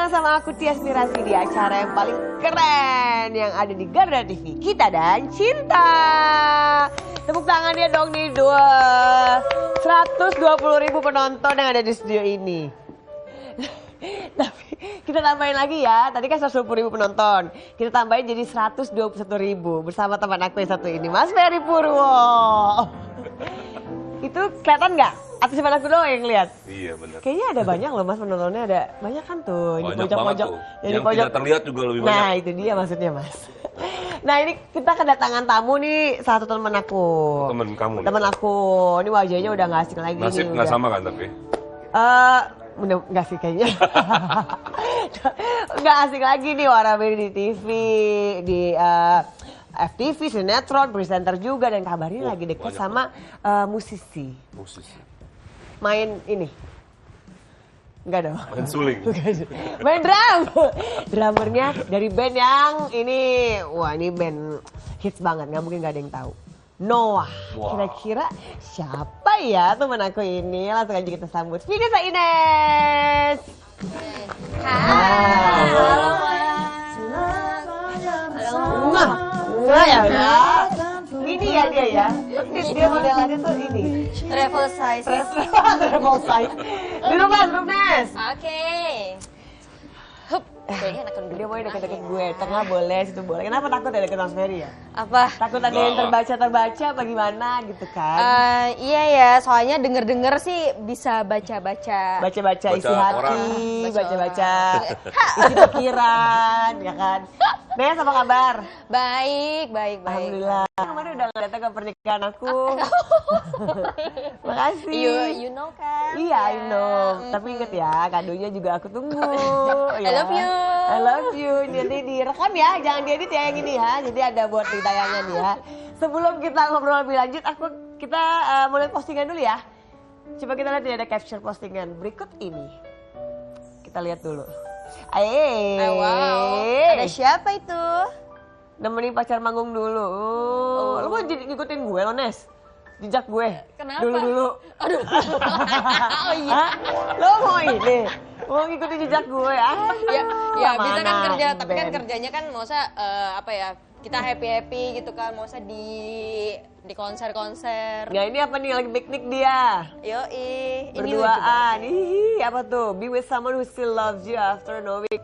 sama aku Tias Mirasi di acara yang paling keren yang ada di Garuda TV, Kita dan Cinta. Tepuk tangannya dong nih 120.000 penonton yang ada di studio ini. Tapi kita tambahin lagi ya, tadi kan 120.000 penonton, kita tambahin jadi 121.000 bersama teman aku yang satu ini, Mas Ferry Purwo. Itu kelihatan nggak? Atau cuma aku doang yang lihat? Iya benar. Kayaknya ada banyak loh Mas penontonnya, ada banyak kan tuh. Banyak Di pojok-pojok. yang pojok, tidak terlihat juga lebih banyak. Nah itu dia maksudnya Mas. Nah ini kita kedatangan tamu nih, satu teman aku. Temen kamu nih? Temen aku, ini wajahnya udah gak asing lagi. Nasib nih. nggak sama kan tapi? Enggak sih kayaknya. Nggak asing lagi nih, Warawiri di TV, di FTV, sinetron, presenter juga, dan kabarnya lagi deket sama musisi. Musisi. Main ini. Enggak dong. Main suling. Main drum. Drummernya dari band yang ini, wah ini band hits banget, nggak mungkin nggak ada yang tahu. Noah. Wow. Kira-kira siapa ya teman aku ini? Langsung aja kita sambut Vinessa Ines. Hai. Halo, Mas. Halo. Ya, ini ya dia ya. Dia modelannya tuh ini. Travel size. Travel size. Duduk Mas, duduk Mas. Oke. Hup, kayaknya enakan dulu. Dia mau deket-deket gue, tengah boleh, situ boleh. Kenapa takut ya deket Mas Ferry ya? Apa? Takut ada yang terbaca apa gimana gitu kan? Iya ya, soalnya denger-denger sih bisa baca-baca. Baca-baca isi Baca hati, orang. baca-baca isi pikiran, ya kan? Nes, apa kabar? Baik. Alhamdulillah. Kemarin udah datang ke pernikahan aku. Makasih. You know kan? Iya, I know. Tapi inget ya, kadonya juga aku tunggu. I love you. I love you. Jadi direkam ya, jangan diedit ya yang ini ya. Jadi ada buat di tayangan ya. Sebelum kita ngobrol lebih lanjut, kita mulai postingan dulu ya. Coba kita lihat, ada capture postingan berikut ini. Kita lihat dulu. Wow. Ada siapa itu? Nemenin pacar manggung dulu. Lu mau ngikutin gue lo, Nes? Jejak gue. Kenapa? Dulu. Aduh. Oh iya. Hah? Lo mau ini? Mau ngikutin jejak gue? Ya bisa kan kerja, tapi kan kerjanya kan masa apa ya? Kita happy gitu kan, masa di konser-konser. Ya ini apa nih, lagi piknik dia? Yoi. Berduaan. Ih, apa tuh? Be with someone who still loves you after knowing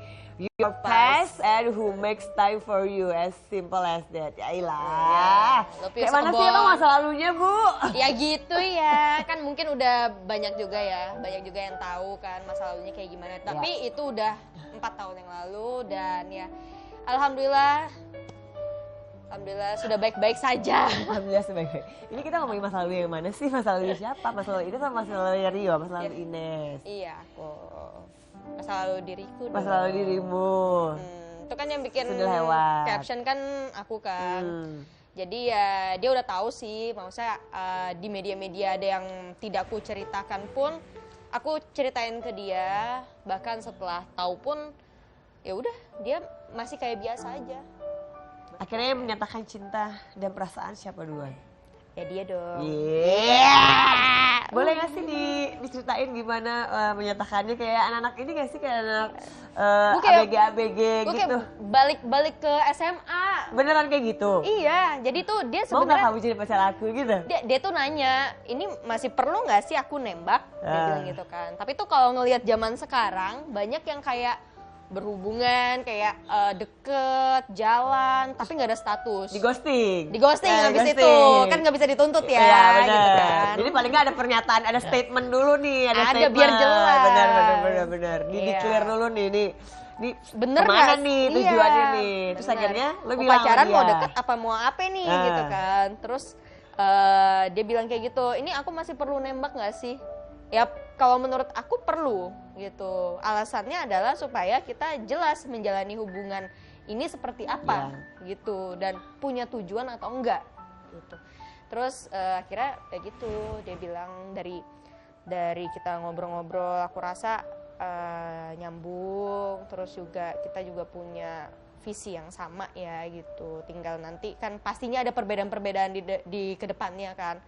your past and who makes time for you, as simple as that. Yailah. Kayak mana sih emang masa lalunya, Bu? Ya gitu ya, kan mungkin udah banyak juga yang tahu kan masa lalunya kayak gimana. Tapi itu udah 4 tahun yang lalu dan ya Alhamdulillah sudah baik-baik saja. Alhamdulillah sebaik-baik. Ini kita ngomongin masa lalu yang mana sih? Masa lalu siapa? Masa lalu ini sama masa lalu Rio, masa lalu Ines. Iya, aku. Masa lalu diriku dong. Masa lalu dirimu. Itu kan yang bikin Sudah lewat. caption kan aku kan. Jadi ya dia udah tahu sih, maksudnya di media-media ada yang tidak aku ceritakan pun aku ceritain ke dia. Bahkan setelah tahu pun ya udah dia masih kayak biasa aja. Akhirnya menyatakan cinta dan perasaan siapa duluan? Ya dia dong. Yeah. Boleh gak sih diceritain gimana menyatakannya, kayak anak-anak ini gak sih, kayak anak ABG gitu? Balik ke SMA. Beneran kayak gitu? Iya, jadi tuh dia Mau gak sebenarnya kamu jadi pacar aku gitu? dia tuh nanya, ini masih perlu nggak sih aku nembak? Dia bilang gitu kan. Tapi tuh kalau ngelihat zaman sekarang banyak yang kayak berhubungan, kayak deket, jalan, tapi nggak ada status. Di ghosting Habis itu kan nggak bisa dituntut ya, iya, bener. gitu kan. Jadi paling nggak ada pernyataan, ada statement dulu nih, ada statement. Biar jelas. Bener. Di Iya. clear dulu nih, Bener kemana gak? nih Iya, tujuannya nih. Terus bener. akhirnya lo Mau bilang pacaran, sama mau dia. deket apa mau apa nih gitu kan. Terus dia bilang kayak gitu, ini aku masih perlu nembak gak sih? Ya kalau menurut aku perlu gitu. Alasannya adalah supaya kita jelas menjalani hubungan ini seperti apa gitu, dan punya tujuan atau enggak gitu. Terus akhirnya kayak gitu, dia bilang dari kita ngobrol-ngobrol aku rasa nyambung, terus juga kita juga punya visi yang sama ya gitu. Tinggal nanti kan pastinya ada perbedaan-perbedaan di kedepannya kan.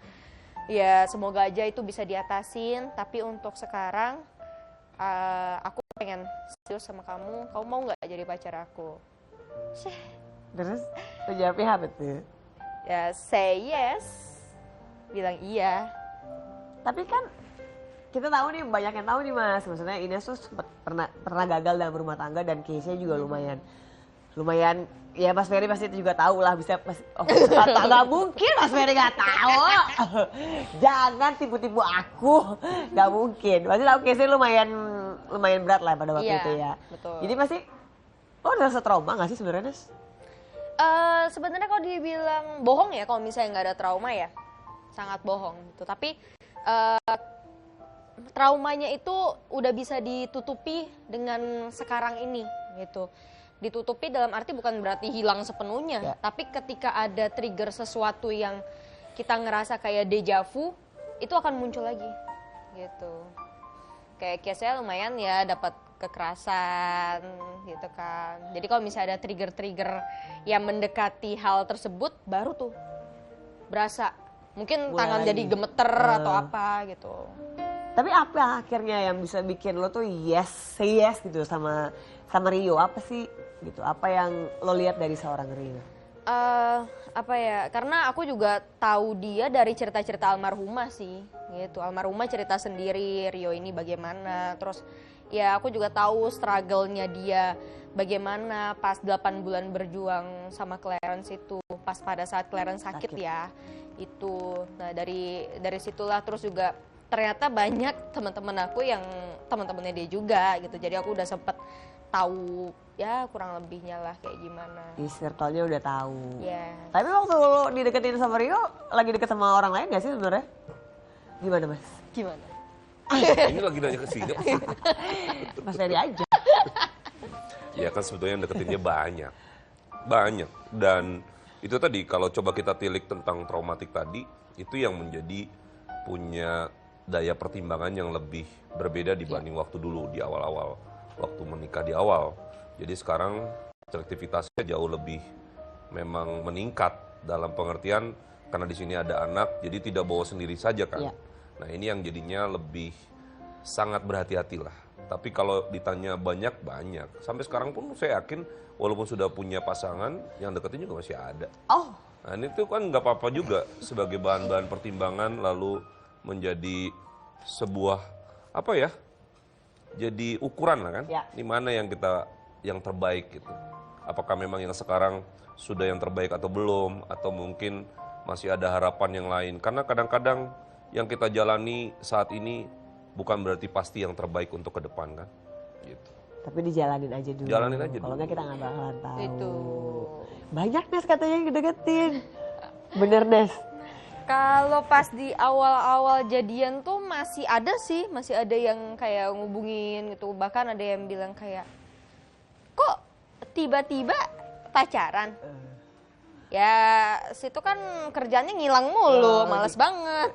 Ya semoga aja itu bisa diatasin, tapi untuk sekarang aku pengen serius sama kamu mau nggak jadi pacar aku? Terus lu jawabnya apa tuh? Ya say yes, bilang iya. Tapi kan kita tahu nih, banyak yang tahu nih Mas, maksudnya Ines tuh pernah gagal dalam rumah tangga dan case-nya juga lumayan ya Mas Ferry pasti juga tahu lah, bisa nggak mungkin Mas Ferry nggak tahu. Jangan tipu-tipu aku, nggak mungkin. Pasti tahu case-nya lumayan berat lah pada waktu itu ya. Betul. Jadi pasti lo udah rasa trauma nggak sih sebenarnya Nes? Sebenarnya kalau dibilang bohong ya, kalau misalnya nggak ada trauma ya sangat bohong gitu. Tapi traumanya itu udah bisa ditutupi dengan sekarang ini gitu. Ditutupi dalam arti bukan berarti hilang sepenuhnya, tapi ketika ada trigger sesuatu yang kita ngerasa kayak deja vu, itu akan muncul lagi gitu. Kayak case-nya lumayan ya, dapat kekerasan gitu kan. Jadi kalau misalnya ada trigger-trigger yang mendekati hal tersebut, baru tuh berasa mungkin tangan jadi gemeter atau apa gitu. Tapi apa akhirnya yang bisa bikin lo tuh say yes gitu sama Rio? Apa sih gitu? Apa yang lo lihat dari seorang Rio? Apa ya? Karena aku juga tahu dia dari cerita-cerita almarhumah sih, gitu. Almarhumah cerita sendiri Rio ini bagaimana. Terus ya aku juga tahu struggle-nya dia bagaimana pas 8 bulan berjuang sama Clarence itu, pas pada saat Clarence sakit ya. Itu. Nah, dari situlah, terus juga ternyata banyak teman-teman aku yang teman-temannya dia juga gitu. Jadi aku udah sempet tahu ya kurang lebihnya lah kayak gimana. Di circle-nya udah tahu. Iya. Tapi waktu lo dideketin sama Rio, lagi deket sama orang lain gak sih sebenarnya? Gimana Mas? Gimana? Ini lagi nanya ke sini. Mas Ferry aja. Ya kan sebetulnya yang deketinnya banyak. Dan itu tadi kalau coba kita tilik tentang traumatik tadi, itu yang menjadi punya daya pertimbangan yang lebih berbeda dibanding waktu dulu di awal-awal, waktu menikah di awal. Jadi sekarang selektivitasnya jauh lebih memang meningkat dalam pengertian karena di sini ada anak, jadi tidak bawa sendiri saja kan. Nah ini yang jadinya lebih sangat berhati-hatilah. Tapi kalau ditanya banyak, sampai sekarang pun saya yakin walaupun sudah punya pasangan, yang deketin juga masih ada. Nah ini tuh kan nggak apa-apa juga sebagai bahan-bahan pertimbangan, lalu menjadi sebuah apa ya, jadi ukuran lah kan, di mana yang terbaik gitu. Apakah memang yang sekarang sudah yang terbaik atau belum, atau mungkin masih ada harapan yang lain. Karena kadang-kadang yang kita jalani saat ini bukan berarti pasti yang terbaik untuk ke depan kan, gitu. Tapi dijalanin aja dulu. Jalanin aja dulu. Kalau nggak kita nggak bakalan tahu. Itu. Banyak Nes katanya yang deketin. Bener Nes? Kalau pas di awal-awal jadian tuh masih ada yang kayak ngubungin gitu. Bahkan ada yang bilang kayak, kok tiba-tiba pacaran? Ya situ kan kerjanya ngilang mulu, males banget.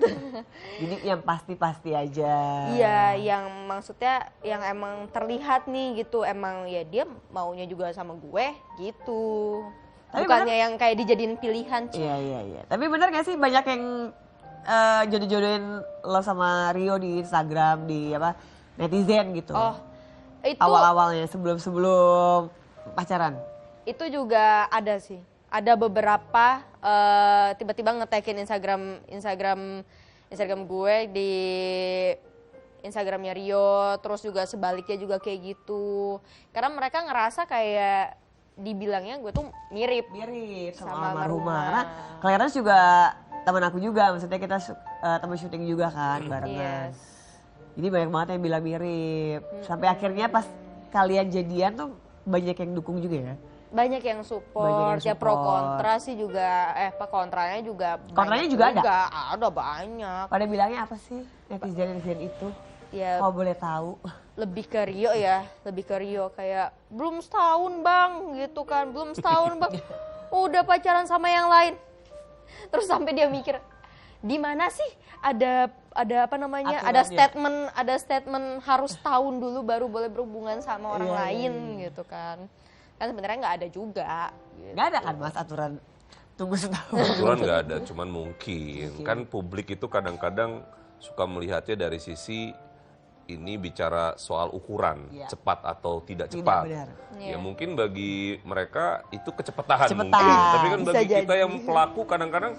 Jadi yang pasti-pasti aja. Iya, yang maksudnya yang emang terlihat nih gitu, emang ya dia maunya juga sama gue gitu. Tapi bukannya yang kayak dijadiin pilihan. Iya. Tapi bener gak sih banyak yang jodoh-jodohin lo sama Rio di Instagram, di netizen gitu? Itu awal-awalnya sebelum pacaran. Itu juga ada sih. Ada beberapa tiba-tiba nge-tag-in Instagram gue di Instagramnya Rio, terus juga sebaliknya juga kayak gitu. Karena mereka ngerasa kayak dibilangnya gue tuh mirip sama almarhumah. Karena Clarence juga teman aku juga, maksudnya kita teman syuting juga kan barengan. Jadi banyak banget yang bilang mirip. Sampai akhirnya pas kalian jadian tuh banyak yang dukung juga ya. Banyak yang support, ya pro kontra sih juga, kontranya juga ada banyak. Pada bilangnya apa sih netizen itu? Ya, kalau boleh tahu. Lebih ke Rio kayak belum setahun bang gitu kan, belum setahun bang, udah pacaran sama yang lain. Terus sampai dia mikir, di mana sih ada apa namanya, ada statement harus tahun dulu baru boleh berhubungan sama orang lain gitu kan. Kan sebenarnya nggak ada juga. Gitu. Nggak ada kan Mas aturan tunggu setahun? Aturan nggak ada, cuman mungkin kan publik itu kadang-kadang suka melihatnya dari sisi ini bicara soal ukuran Iya. cepat atau tidak Tidak, cepat. benar. Ya mungkin bagi mereka itu kecepatan Kecepatan. mungkin, tapi kan Bisa bagi kita jadi. yang pelaku kadang-kadang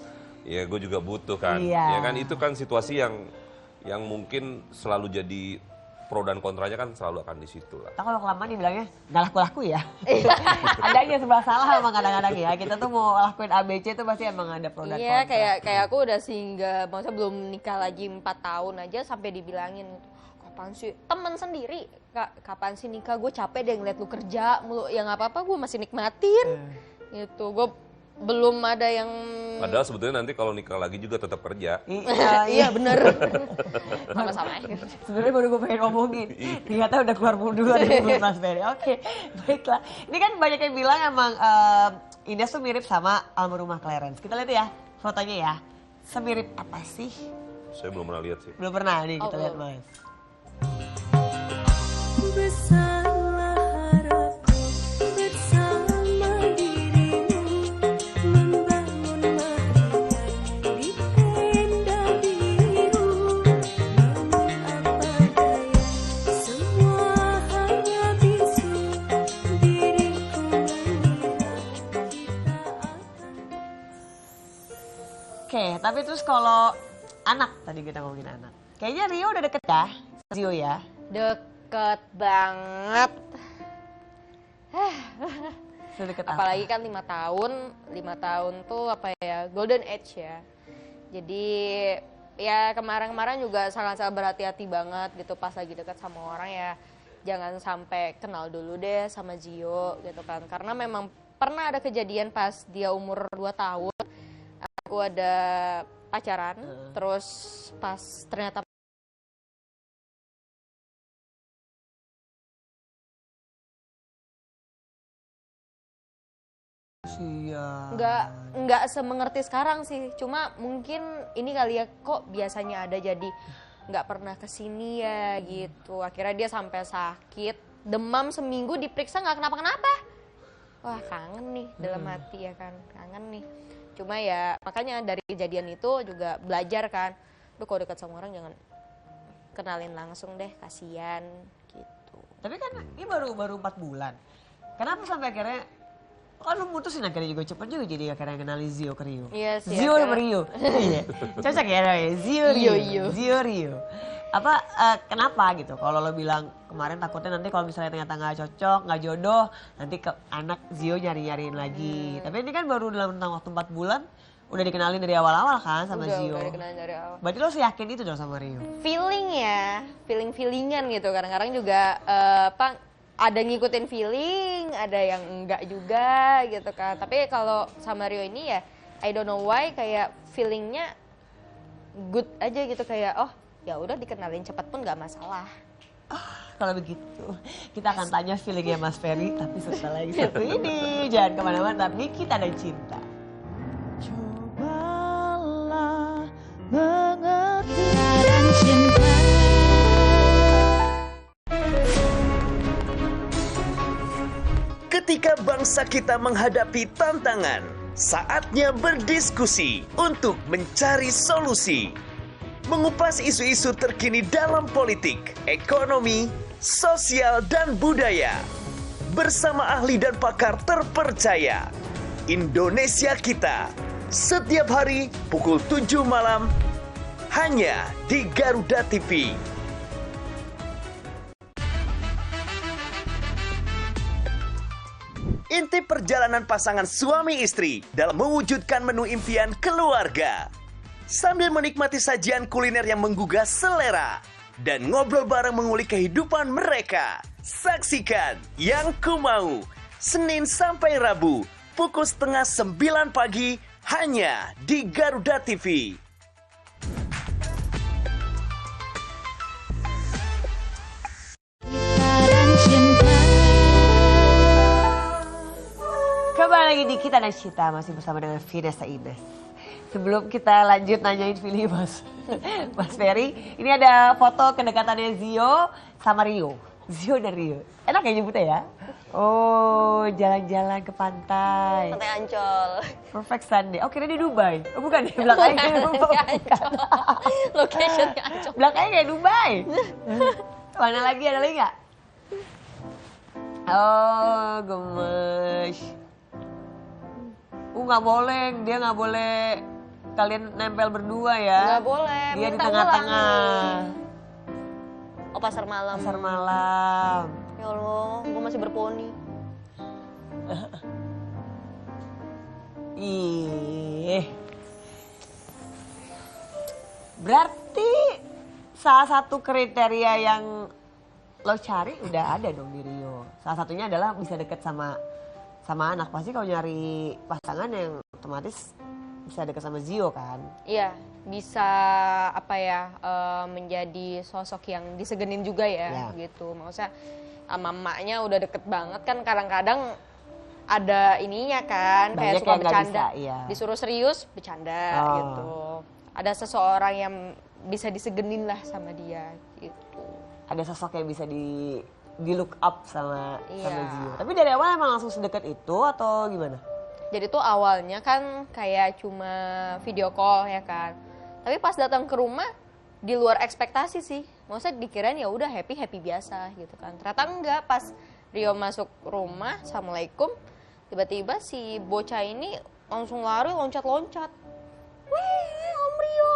ya gue juga butuh kan. Iya. Ya kan itu kan situasi yang mungkin selalu jadi pro dan kontranya kan selalu akan di situ lah. Kalau kelamaan dibilangnya nggak laku-laku ya. Ada aja serba salah emang kadang-kadang ya. Kita tuh mau lakuin ABC tuh pasti emang ada pro dan Iya, kontra. kayak aku udah singgah, maksudnya belum nikah lagi 4 tahun aja sampai dibilangin, kapan sih temen sendiri, Kak, kapan sih nikah, gue capek deh ngeliat lu kerja mulu, ya nggak apa-apa, gue masih nikmatin gitu. Gue belum ada yang Padahal sebetulnya nanti kalau nikah lagi juga tetap kerja. iya bener sama-sama. Sebenarnya baru gue pengen ngomongin, ternyata udah keluar duluan dari mulut Mas Ferry. Oke, baiklah. Ini kan banyak yang bilang emang Ines tuh mirip sama almarhumah Clarence. Kita lihat ya fotonya ya. Semirip apa sih? Saya belum pernah lihat sih. Belum pernah nih kita Oh, lihat belum. Mas. Besarlah harapku bersama dirimu membangun maringan di tenda biru. Namun apa daya, semua hanya bisu. Diriku mengira kita akan. Oke, tapi terus kalau anak tadi kita ngomongin anak. Kayaknya Rio udah deket ya, Zio ya. Deket banget. Sedekat apa? Apalagi kan 5 tahun tuh apa ya, golden age ya. Jadi ya kemarin-kemarin juga sangat-sangat berhati-hati banget gitu pas lagi dekat sama orang ya. Jangan sampai kenal dulu deh sama Zio gitu kan. Karena memang pernah ada kejadian pas dia umur 2 tahun. Aku ada pacaran, terus pas ternyata Siap. nggak semengerti sekarang sih, cuma mungkin ini kali ya, kok biasanya ada jadi nggak pernah kesini ya gitu. Akhirnya dia sampai sakit, demam seminggu, diperiksa nggak kenapa-kenapa. Wah kangen nih dalam hati ya kan, kangen nih. Cuma ya makanya dari kejadian itu juga belajar kan, lu kalau dekat sama orang jangan kenalin langsung deh, kasihan gitu. Tapi kan ini baru 4 bulan. Kenapa sampai akhirnya kan lu mutusin akhirnya juga cepet juga jadi akhirnya kenalin Zio ke Rio. Iya sih, Zio akhirnya- sama Rio. Iya. Cocok ya namanya Zio Rio. Iya. Zio Rio. Apa kenapa gitu? Kalau lo bilang kemarin takutnya nanti kalau misalnya ternyata nggak cocok, nggak jodoh, nanti ke anak Zio nyari-nyariin lagi. Tapi ini kan baru dalam rentang waktu 4 bulan udah dikenalin dari awal-awal kan sama Zio. Udah dikenalin dari awal. Berarti lo yakin itu dong sama Rio? Feeling ya, feeling-feelingan gitu. Kadang-kadang juga ada ngikutin feeling, ada yang enggak juga gitu kan. Tapi kalau sama Rio ini ya, I don't know why, kayak feelingnya good aja gitu, kayak oh ya udah dikenalin cepat pun nggak masalah. Kalau begitu, kita akan tanya feelingnya Mas Ferry, tapi setelah yang satu ini. Jangan kemana-mana, tapi kita dan cinta. Cobalah mengerti Dan cinta. Ketika bangsa kita menghadapi tantangan, saatnya berdiskusi untuk mencari solusi. Mengupas isu-isu terkini dalam politik, ekonomi, sosial, dan budaya. Bersama ahli dan pakar terpercaya. Indonesia Kita. Setiap hari pukul 7 malam hanya di Garuda TV. Inti perjalanan pasangan suami istri dalam mewujudkan menu impian keluarga. Sambil menikmati sajian kuliner yang menggugah selera dan ngobrol bareng mengulik kehidupan mereka. Saksikan Yang Ku Mau, Senin sampai Rabu, pukul 8:30 pagi, hanya di Garuda TV. Dan cinta. Kembali lagi di Kita dan Cinta, masih bersama dengan Vanessa Ines. Sebelum kita lanjut nanyain feeling Mas Ferry, ini ada foto kedekatannya Zio sama Rio. Zio dan Rio. Enak ya nyebutnya ya? Oh, jalan-jalan ke pantai. Pantai Ancol. Perfect Sunday. Oh, kira di Dubai. Oh, bukan ya? Belakangnya kayak Dubai. Location-nya Ancol. Belakangnya kayak Dubai. Mana lagi, ada lagi nggak? Oh, gemes. Nggak boleh, dia nggak boleh kalian nempel berdua ya. Nggak boleh, Dia di minta tengah-tengah. Oh, pasar malam. Pasar malam. Ya Allah, gue masih berponi. Ih. Berarti salah satu kriteria yang lo cari udah ada dong di Rio. Salah satunya adalah bisa deket sama anak. Pasti kalau nyari pasangan yang otomatis bisa deket sama Zio kan. Iya, bisa apa ya, menjadi sosok yang disegenin juga ya, gitu. Maksudnya sama emaknya udah deket banget kan, kadang-kadang ada ininya kan, kayak Banyak suka yang nggak bercanda. bisa, iya. Disuruh serius, bercanda gitu. Ada seseorang yang bisa disegenin lah sama dia gitu. Ada sosok yang bisa di look up sama Iya. Zio. Tapi dari awal emang langsung sedekat itu atau gimana? Jadi tuh awalnya kan kayak cuma video call ya kan. Tapi pas datang ke rumah di luar ekspektasi sih. Maksudnya dikirain ya udah happy biasa gitu kan. Ternyata enggak, pas Rio masuk rumah, assalamualaikum, tiba-tiba si bocah ini langsung lari loncat-loncat. Wih, Om Rio.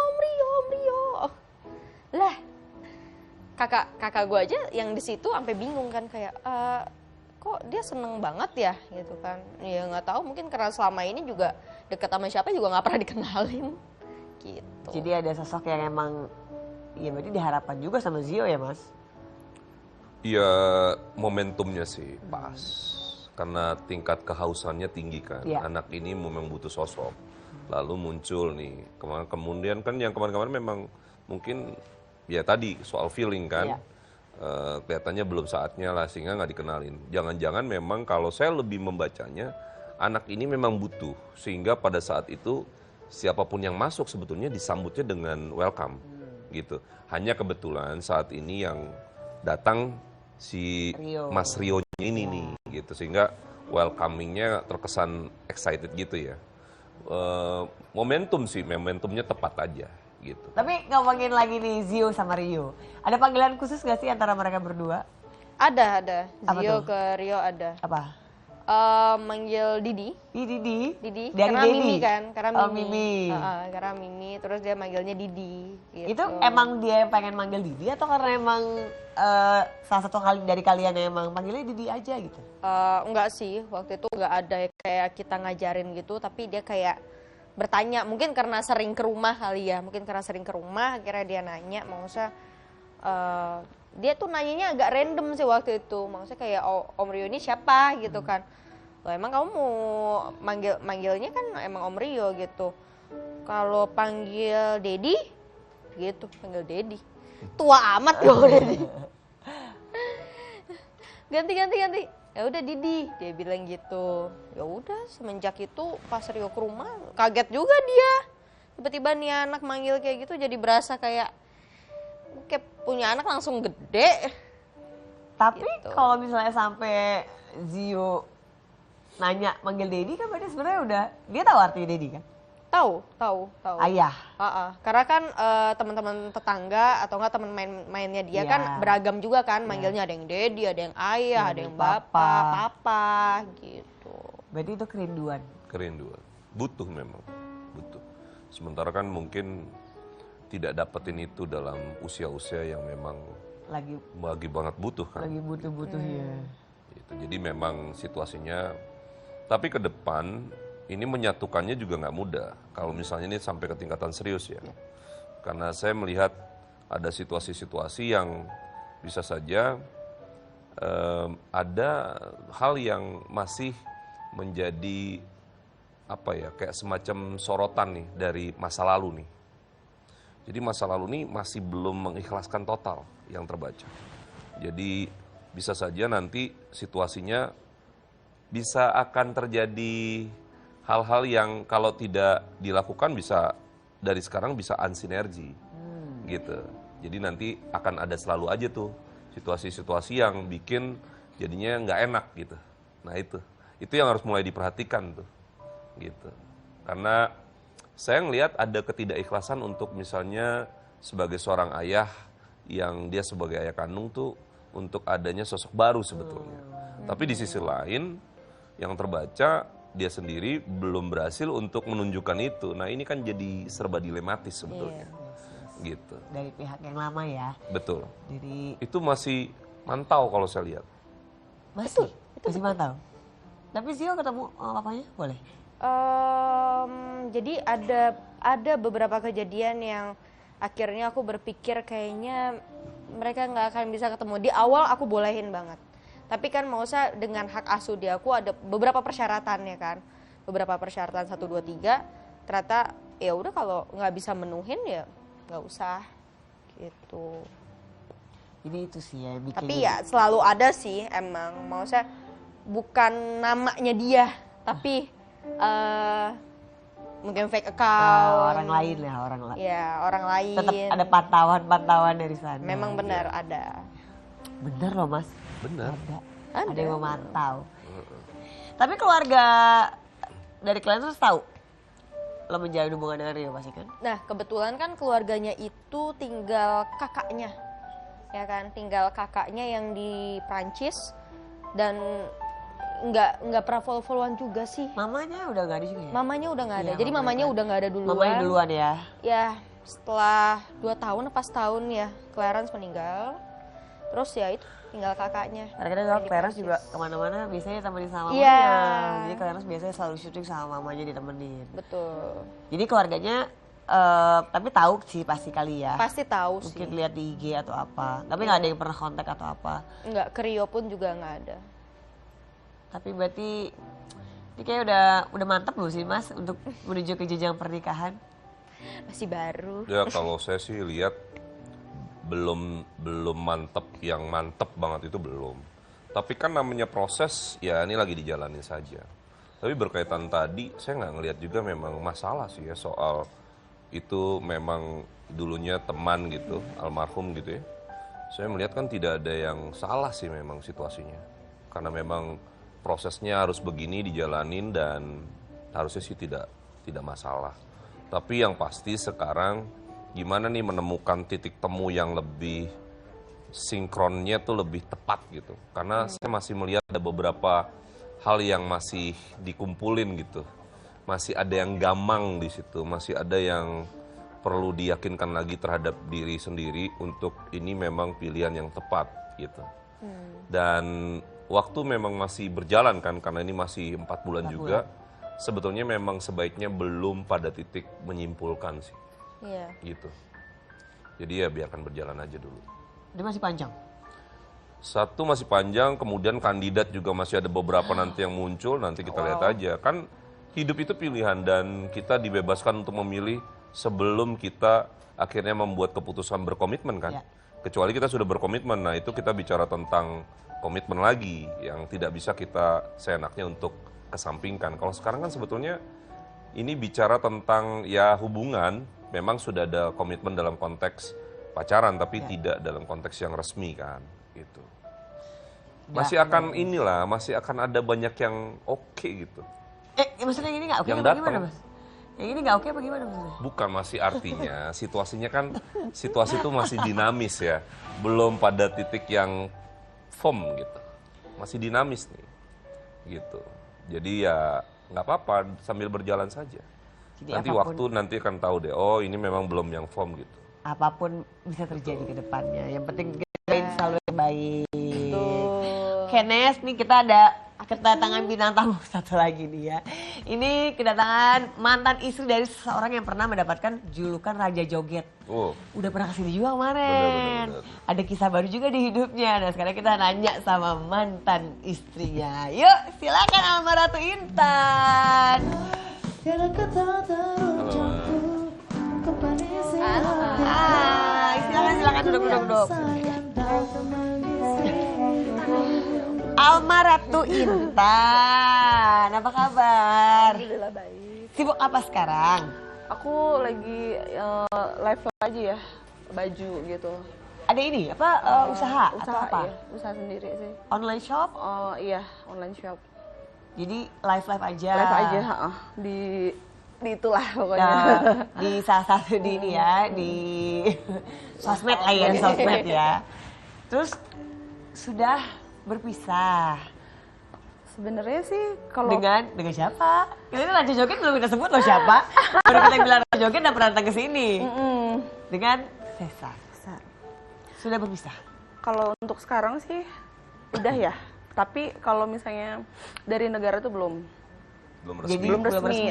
Lah, kakak gue aja yang di situ sampai bingung kan, kayak kok dia seneng banget ya gitu kan. Ya nggak tahu, mungkin karena selama ini juga deket sama siapa juga nggak pernah dikenalin gitu. Jadi ada sosok yang emang, ya berarti diharapkan juga sama Zio ya mas? Ya momentumnya sih pas. Karena tingkat kehausannya tinggi kan. Iya. Anak ini memang butuh sosok. Lalu muncul nih. Kemudian kan yang kemarin-kemarin memang mungkin ya tadi soal feeling kan. Iya. Kelihatannya belum saatnya lah sehingga nggak dikenalin. Jangan-jangan memang kalau saya lebih membacanya, anak ini memang butuh. Sehingga pada saat itu siapapun yang masuk sebetulnya disambutnya dengan welcome gitu. Hanya kebetulan saat ini yang datang si Rio. Mas Rio ini nih gitu, sehingga welcomingnya terkesan excited gitu ya. Momentumnya tepat aja gitu. Tapi ngomongin lagi nih Zio sama Rio. Ada panggilan khusus gak sih antara mereka berdua? Ada. Apa Zio tuh? ke Rio ada. Apa? Manggil Didi. Didi. Didi, Dari karena Dedi? Mimi kan, karena Oh, Mimi. Mimi. Karena Mimi, terus dia manggilnya Didi. Gitu. Itu emang dia yang pengen manggil Didi atau karena emang salah satu kali dari kalian yang emang panggilnya Didi aja gitu? Enggak sih, waktu itu enggak ada kayak kita ngajarin gitu, tapi dia kayak bertanya, mungkin karena sering ke rumah kali ya, akhirnya dia nanya, maksudnya dia tuh nanyanya agak random sih waktu itu, maksudnya kayak Om Rio ini siapa gitu kan. Loh, emang kamu mau manggilnya kan emang Om Rio gitu. Kalau panggil Dedi gitu, panggil Dedi. Tua amat loh Dedi. Ganti. Ya udah Didi, dia bilang gitu. Ya udah, semenjak itu pas Rio ke rumah kaget juga dia. Tiba-tiba nih anak manggil kayak gitu, jadi berasa kayak punya anak langsung gede. Tapi Gitu. kalau misalnya sampai Zio nanya manggil Dedi kan berarti sebenarnya udah, dia tahu artinya Dedi kan? Tahu. Ayah. Karena kan teman-teman tetangga atau enggak teman mainnya dia Iya. kan beragam juga kan, manggilnya ada yang Dedi, ada yang ayah, ada yang bapak, papa gitu. Berarti itu kerinduan. Kerinduan. Butuh memang. Butuh. Sementara kan mungkin tidak dapetin itu dalam usia-usia yang memang Lagi banget butuh kan. lagi butuh-butuhnya. Gitu. Jadi memang situasinya, tapi ke depan ini menyatukannya juga nggak mudah. Kalau misalnya ini sampai ke tingkatan serius ya. Karena saya melihat ada situasi-situasi yang bisa saja ada hal yang masih menjadi apa ya, kayak semacam sorotan nih dari masa lalu nih. Jadi masa lalu ini masih belum mengikhlaskan total yang terbaca. Jadi bisa saja nanti situasinya bisa akan terjadi hal-hal yang kalau tidak dilakukan bisa dari sekarang bisa unsinergi gitu. Jadi nanti akan ada selalu aja tuh situasi-situasi yang bikin jadinya nggak enak gitu. Nah itu yang harus mulai diperhatikan tuh gitu. Karena saya ngelihat ada ketidakikhlasan untuk misalnya sebagai seorang ayah yang dia sebagai ayah kandung tuh untuk adanya sosok baru sebetulnya. Tapi di sisi lain yang terbaca dia sendiri belum berhasil untuk menunjukkan itu. Nah ini kan jadi serba dilematis sebetulnya. Gitu. Dari pihak yang lama ya. Betul. Jadi Itu masih mantau kalau saya lihat. masih mantau. Tapi Zio ketemu papanya boleh? Jadi ada beberapa kejadian yang akhirnya aku berpikir kayaknya mereka nggak akan bisa ketemu. Di awal aku bolehin banget. Tapi kan maksudnya dengan hak asuh dia aku ada beberapa persyaratannya kan. Beberapa persyaratan 1, 2, 3. Ternyata ya udah kalau nggak bisa menuhin ya nggak usah gitu. Ini itu sih ya yang bikin. Tapi ya selalu ada sih emang. Maksudnya bukan namanya dia. Tapi mungkin fake account. orang lain ya, orang lain. Ya orang lain. Tetap ada pantauan dari sana. Memang benar ada. Bener loh Mas. Benar. Ada yang memantau. Tapi keluarga dari kalian terus tahu lo menjalin hubungan dengan Rio pasti kan? Nah kebetulan kan keluarganya itu tinggal kakaknya, ya kan, tinggal kakaknya yang di Prancis dan nggak pernah follow-followan juga sih. Mamanya udah gak ada juga ya? Mamanya udah nggak ada, Iya, jadi mamanya udah nggak ada duluan. Mamanya duluan ya? Ya setelah 2 tahun apa setahun ya Clarence meninggal, terus ya itu tinggal kakaknya. Kadang-kadang kalau Clarence juga kemana-mana biasanya temenin sama mamanya. Iya. Jadi Clarence biasanya selalu syuting sama mamanya ditemenin. Betul. Jadi keluarganya, tapi tahu sih pasti kali ya. Pasti tahu sih. Mungkin lihat di IG atau apa. Tapi nggak ada yang pernah kontak atau apa. Nggak, ke Rio pun juga nggak ada. Tapi berarti ini kayak udah mantap belum sih Mas untuk menuju ke jenjang pernikahan? Masih baru. Ya kalau saya sih lihat belum mantep, yang mantep banget itu belum. Tapi kan namanya proses, ya ini lagi dijalanin saja. Tapi berkaitan tadi, saya nggak ngelihat juga memang masalah sih ya soal itu memang dulunya teman gitu, almarhum gitu ya. Saya melihat kan tidak ada yang salah sih memang situasinya. Karena memang prosesnya harus begini dijalanin dan harusnya sih tidak masalah. Tapi yang pasti sekarang gimana nih menemukan titik temu yang lebih sinkronnya tuh lebih tepat gitu. Karena saya masih melihat ada beberapa hal yang masih dikumpulin gitu. Masih ada yang gamang di situ, masih ada yang perlu diyakinkan lagi terhadap diri sendiri untuk ini memang pilihan yang tepat gitu. Dan waktu memang masih berjalan kan karena ini masih 4 bulan juga. Sebetulnya memang sebaiknya belum pada titik menyimpulkan sih. Iya. Gitu. Jadi ya biarkan berjalan aja dulu. Dia masih panjang. Satu masih panjang, kemudian kandidat juga masih ada beberapa nanti yang muncul, nanti kita lihat aja. Kan hidup itu pilihan dan kita dibebaskan untuk memilih sebelum kita akhirnya membuat keputusan berkomitmen kan. Ya. Kecuali kita sudah berkomitmen, nah itu kita bicara tentang komitmen lagi yang tidak bisa kita seenaknya untuk kesampingkan. Kalau sekarang kan sebetulnya ini bicara tentang ya hubungan, memang sudah ada komitmen dalam konteks pacaran tapi tidak dalam konteks yang resmi kan gitu. Masih akan inilah, masih akan ada banyak yang oke gitu. Maksudnya yang ini nggak oke Yang apa gimana datang. Mas? Yang ini nggak oke apa gimana maksudnya? Bukan, masih artinya situasinya kan situasi itu masih dinamis ya. Belum pada titik yang firm gitu. Masih dinamis nih. Gitu. Jadi ya nggak apa-apa sambil berjalan saja. Jadi Nanti apapun- waktu nanti akan tahu deh, oh ini memang belum yang firm gitu. Apapun bisa terjadi ke depannya. Yang penting kita selalu yang baik. Tuh. Kenes nih kita ada kedatangan bintang tamu satu lagi nih ya. Ini kedatangan mantan istri dari seseorang yang pernah mendapatkan julukan Raja Joget. Oh, Udah pernah kesini juga kemarin. Bener. Ada kisah baru juga di hidupnya. Nah sekarang kita nanya sama mantan istrinya. Yuk silakan Almaratu Intan. Silakan duduk. Almaratu Intan, apa kabar? Alhamdulillah baik. Sibuk apa sekarang? Aku lagi live aja ya, baju gitu. Ada ini apa usaha atau apa? Iya, usaha sendiri sih. Online shop? Oh iya, online shop. Jadi live aja. Live aja, di di itulah pokoknya. Nah, di salah satu di ini ya, di sosmed lah ya, di sosmed ya. Terus sudah berpisah Sebenarnya sih kalau dengan siapa? Ini Raja Joget belum kita sebut loh siapa. Baru kita bilang Raja Joget dan pernah datang ke sini. Dengan Cesar. Sudah berpisah. kalau untuk sekarang sih udah ya. Tapi kalau misalnya dari negara tuh belum. Belum Jadi resmi.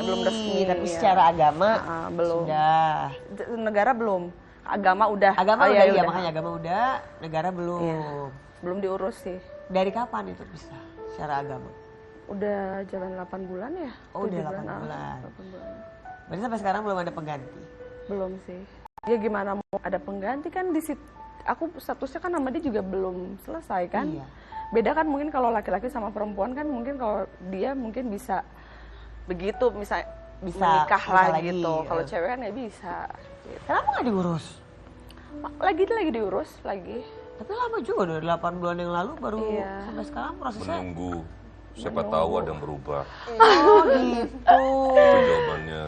belum resmi, Tapi iya. secara agama Belum. sudah. Negara belum. Agama udah. Agama Oh, udah ya ya, makanya agama udah, negara belum. Iya. Belum diurus sih. Dari kapan itu bisa secara agama? Udah jalan 8 bulan ya? Oh, udah 7 8 bulan. 8 bulan. Berarti sampai sekarang belum ada pengganti. Belum sih. Ya gimana mau ada pengganti kan di situ. Aku statusnya kan sama dia juga belum selesai kan. Iya. Beda kan mungkin kalau laki-laki sama perempuan kan mungkin kalau dia mungkin bisa begitu bisa menikah bisa lah lagi, gitu. ya. Kalau cewek kan nggak bisa. Gitu. Kenapa nggak diurus? Lagi diurus lagi. Tapi lama juga dari 8 bulan yang lalu baru Iya. sampai sekarang prosesnya. Menunggu. Siapa tahu ada yang berubah. Oh gitu. Itu jawabannya.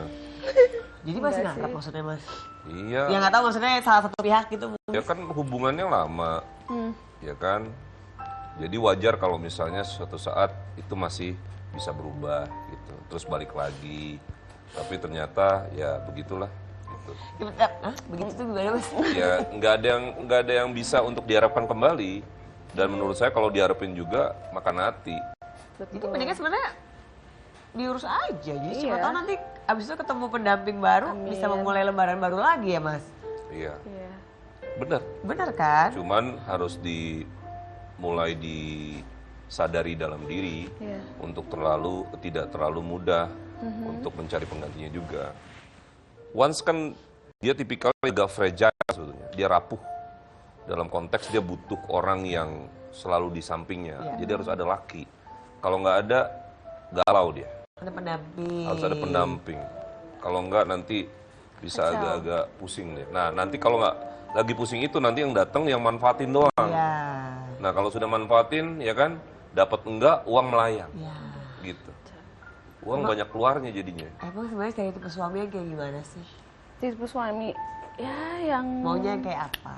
Jadi masih ngarep maksudnya mas? Iya. Ya nggak tahu maksudnya salah satu pihak gitu. Ya kan hubungannya lama. Ya kan? Jadi wajar kalau misalnya suatu saat itu masih bisa berubah gitu. Terus balik lagi. Tapi ternyata ya begitulah gitu. Hah? Begitu tuh gimana mas? Ya nggak ada yang bisa untuk diharapkan kembali. Dan menurut saya kalau diharapin juga makan hati. Jadi mendingan sebenarnya diurus aja. Jadi siapa Iya. tahu nanti abis itu ketemu pendamping baru bisa memulai lembaran baru lagi ya mas? Iya. Iya. Benar. Benar kan? Cuman harus mulai disadari dalam diri Iya. untuk tidak terlalu mudah untuk mencari penggantinya juga. Once kan dia tipikal agak fragile sebetulnya, dia rapuh. Dalam konteks dia butuh orang yang selalu di sampingnya, jadi harus ada laki. Kalau nggak ada, galau dia. Ada pendamping. Harus ada pendamping. Kalau nggak nanti bisa agak-agak pusing deh. Nah nanti kalau nggak lagi pusing itu nanti yang datang yang manfaatin doang. Iya. Nah kalau sudah manfaatin ya kan dapat enggak uang melayang Iya. gitu. Uang banyak keluarnya jadinya. Emang sebenarnya kayak tipe suami yang kayak gimana sih? Tipe suami ya yang Maunya yang kayak apa?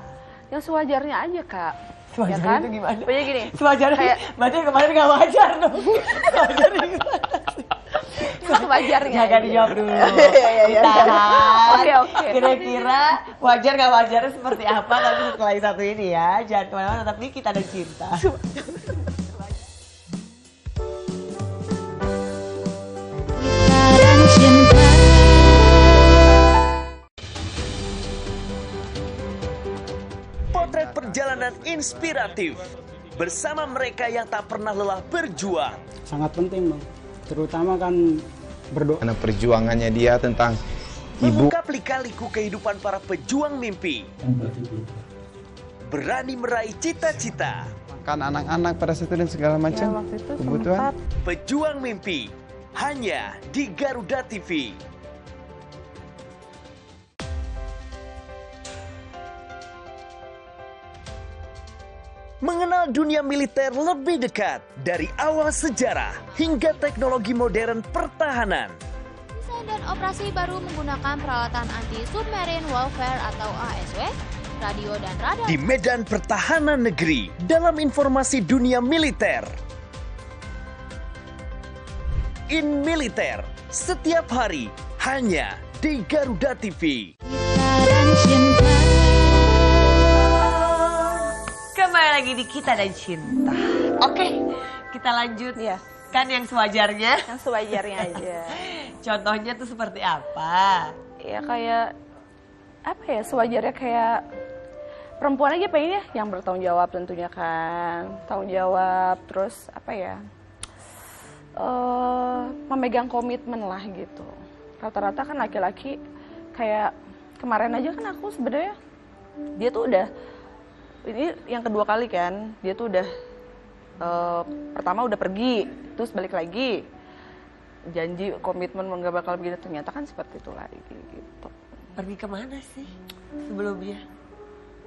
yang sewajarnya aja kak. Sewajarnya ya kan? itu gimana? Pokoknya gini. Sewajarnya kayak berarti yang kemarin gak wajar dong. Sewajarnya gimana sih? sewajarnya. Jangan aja. dijawab dulu. Iya. Tahan. Oke. Kira-kira wajar gak wajarnya seperti apa nanti setelah yang satu ini ya. Jangan kemana-mana tetap di Kita dan Cinta. Kita dan cinta. Potret perjalanan inspiratif bersama mereka yang tak pernah lelah berjuang. Sangat penting bang, terutama kan berdoa. Karena perjuangannya dia tentang ibu. Mengungkap lika-liku kehidupan para pejuang mimpi. Berani meraih cita-cita. Kan anak-anak pada saat itu dan segala macam waktu itu kebutuhan. sempat Pejuang mimpi hanya di Garuda TV. Mengenal dunia militer lebih dekat dari awal sejarah hingga teknologi modern pertahanan. Desain dan operasi baru menggunakan peralatan anti-submarine warfare atau ASW, radio dan radar. Di medan pertahanan negeri dalam informasi dunia militer. In Militer setiap hari hanya di Garuda TV. Kita dan cinta. Kembali lagi di Kita dan Cinta. Oke, kita lanjut. Iya. Kan yang sewajarnya. yang sewajarnya aja. Contohnya tuh seperti apa? Ya kayak apa ya sewajarnya kayak perempuan aja pengen ya yang bertanggung jawab tentunya kan, tanggung jawab terus apa ya memegang komitmen lah gitu. Rata-rata kan laki-laki kayak kemarin aja kan aku sebenarnya dia tuh udah ini yang kedua kali kan dia tuh udah pertama udah pergi terus balik lagi janji komitmen nggak bakal begini ternyata kan seperti itu lagi gitu. Pergi kemana sih sebelumnya?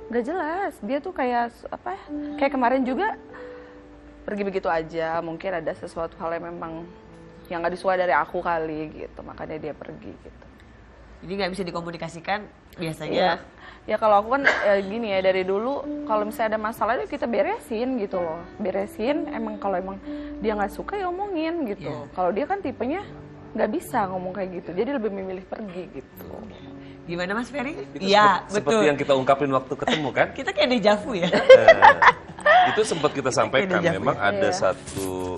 Nggak jelas dia tuh kayak apa kayak kemarin juga pergi begitu aja mungkin ada sesuatu hal yang memang yang nggak disukai dari aku kali gitu, makanya dia pergi gitu. Jadi nggak bisa dikomunikasikan biasanya. Iya. Ya kalau aku kan gini ya, dari dulu kalau misalnya ada masalah itu kita beresin gitu loh. Beresin, kalau emang dia nggak suka ya omongin gitu. Kalau dia kan tipenya nggak bisa ngomong kayak gitu, jadi lebih memilih pergi gitu. Gimana Mas Ferry? Itu Iya, seperti betul. yang kita ungkapin waktu ketemu kan? Kita kayak dejavu ya. Itu sempat kita sampaikan, dejavu memang ya. ada satu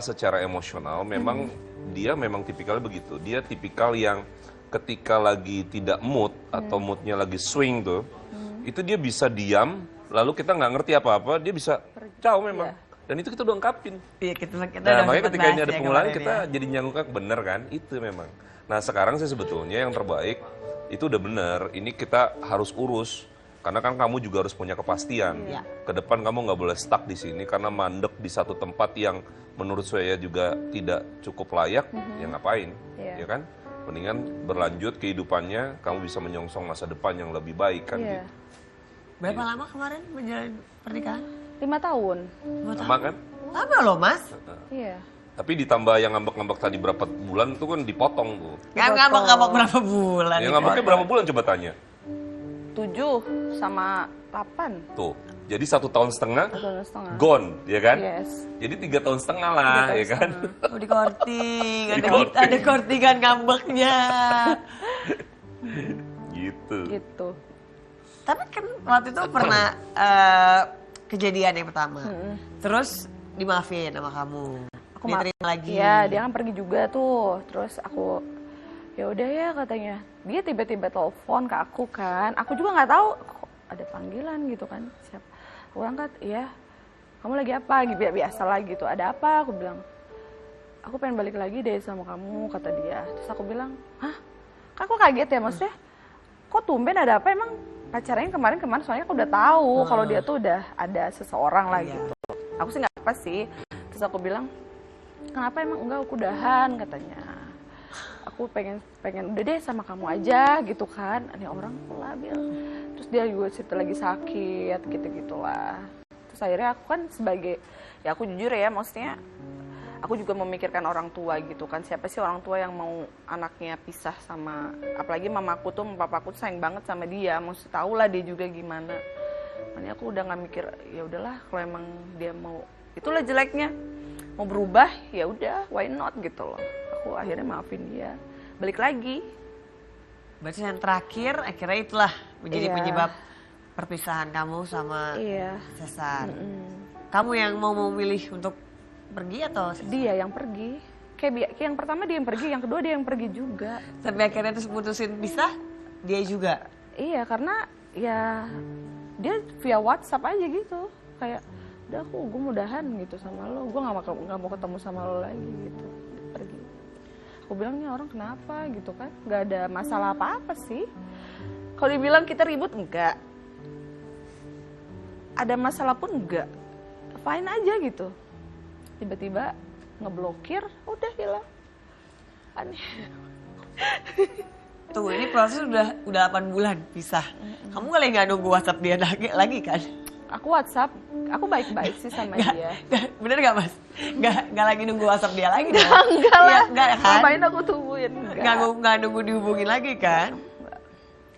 secara emosional memang dia memang tipikalnya begitu. Dia tipikal yang ketika lagi tidak mood atau moodnya lagi swing tuh, itu dia bisa diam, lalu kita nggak ngerti apa-apa, dia bisa ciao memang. Dan itu kita udah ungkapin. Iya, kita Nah, udah makanya sempet ketika ini bahas ada ya pengulangan kemarin kita ya. jadi nyangkuk bener kan, itu memang. Nah sekarang sih sebetulnya yang terbaik itu udah bener, ini kita harus urus. Karena kan kamu juga harus punya kepastian. Iya. Ke depan kamu nggak boleh stuck di sini karena mandek di satu tempat yang menurut saya juga tidak cukup layak, ya ngapain, Iya. ya kan? Mendingan berlanjut kehidupannya, kamu bisa menyongsong masa depan yang lebih baik kan Iya. gitu. Berapa lama kemarin menjalin pernikahan? 5 tahun. Sama kan? Lama loh Mas. Iya. Tapi ditambah yang ngambek-ngambek tadi berapa bulan itu kan dipotong tuh. Ngambek berapa bulan? Yang ngambeknya berapa bulan coba tanya? 7 sama 8. Tuh, jadi 1 tahun setengah, 1 tahun setengah. gone, ya kan? Yes. Jadi 3 tahun setengah lah, ya kan? Oh, di korting. Di korting. Ada kortingan ngambeknya. Gitu. Gitu. Tapi kan waktu itu pernah kejadian yang pertama. Terus dimaafin sama kamu. Aku Diterima lagi. Iya, dia kan pergi juga tuh. Terus aku, ya udah ya katanya. Dia tiba-tiba telepon ke aku kan. Aku juga nggak tahu kok ada panggilan gitu kan. Siap. Aku angkat, iya. Kamu lagi apa? Biasa lah gitu. Ada apa? Aku bilang, aku pengen balik lagi deh sama kamu, kata dia. Terus aku bilang, hah? Kan aku kaget ya maksudnya. Kok tumben ada apa? Emang pacarnya kemarin-kemarin soalnya aku udah tahu kalau dia tuh udah ada seseorang lah gitu. Aku sih nggak apa sih. Terus aku bilang, kenapa emang enggak, aku udahan katanya. Aku pengen udah deh sama kamu aja gitu kan. Ini orang labil. Terus dia juga cerita lagi sakit gitu-gitulah. Terus akhirnya aku kan sebagai, ya aku jujur ya maksudnya, aku juga memikirkan orang tua gitu kan. Siapa sih orang tua yang mau anaknya pisah sama, apalagi mamaku tuh, papaku tuh sayang banget sama dia. Maksudnya tahu lah dia juga gimana. Makanya aku udah nggak mikir, ya udahlah kalau emang dia mau, itulah jeleknya, mau berubah ya udah, why not gitu loh. Aku akhirnya maafin dia, balik lagi. Berarti yang terakhir akhirnya itulah menjadi Iya. penyebab perpisahan kamu sama Iya. Cesar. Kamu yang mau memilih untuk pergi atau Dia yang pergi. Kayak yang pertama dia yang pergi, yang kedua dia yang pergi juga. sampai akhirnya terus putusin pisah, dia juga. Iya, karena ya dia via WhatsApp aja gitu. Kayak, udah gue mudahan gitu sama lo. Gue nggak mau ketemu sama lo lagi gitu. Pergi. Aku bilang, nih orang kenapa gitu kan. Nggak ada masalah apa-apa sih. Kalau dibilang kita ribut, enggak. Ada masalah pun enggak. Fine aja gitu. Tiba-tiba ngeblokir, udah hilang. Aneh. Tunggu, ini proses udah 8 bulan pisah. Kamu kali nggak nunggu WhatsApp dia lagi kan? Aku WhatsApp, aku baik-baik sih sama dia. Bener gak Mas? Nggak lagi nunggu WhatsApp dia lagi dong? Enggak lah, Iya, nggak kan? ngapain aku tungguin? Nggak nunggu dihubungin lagi kan?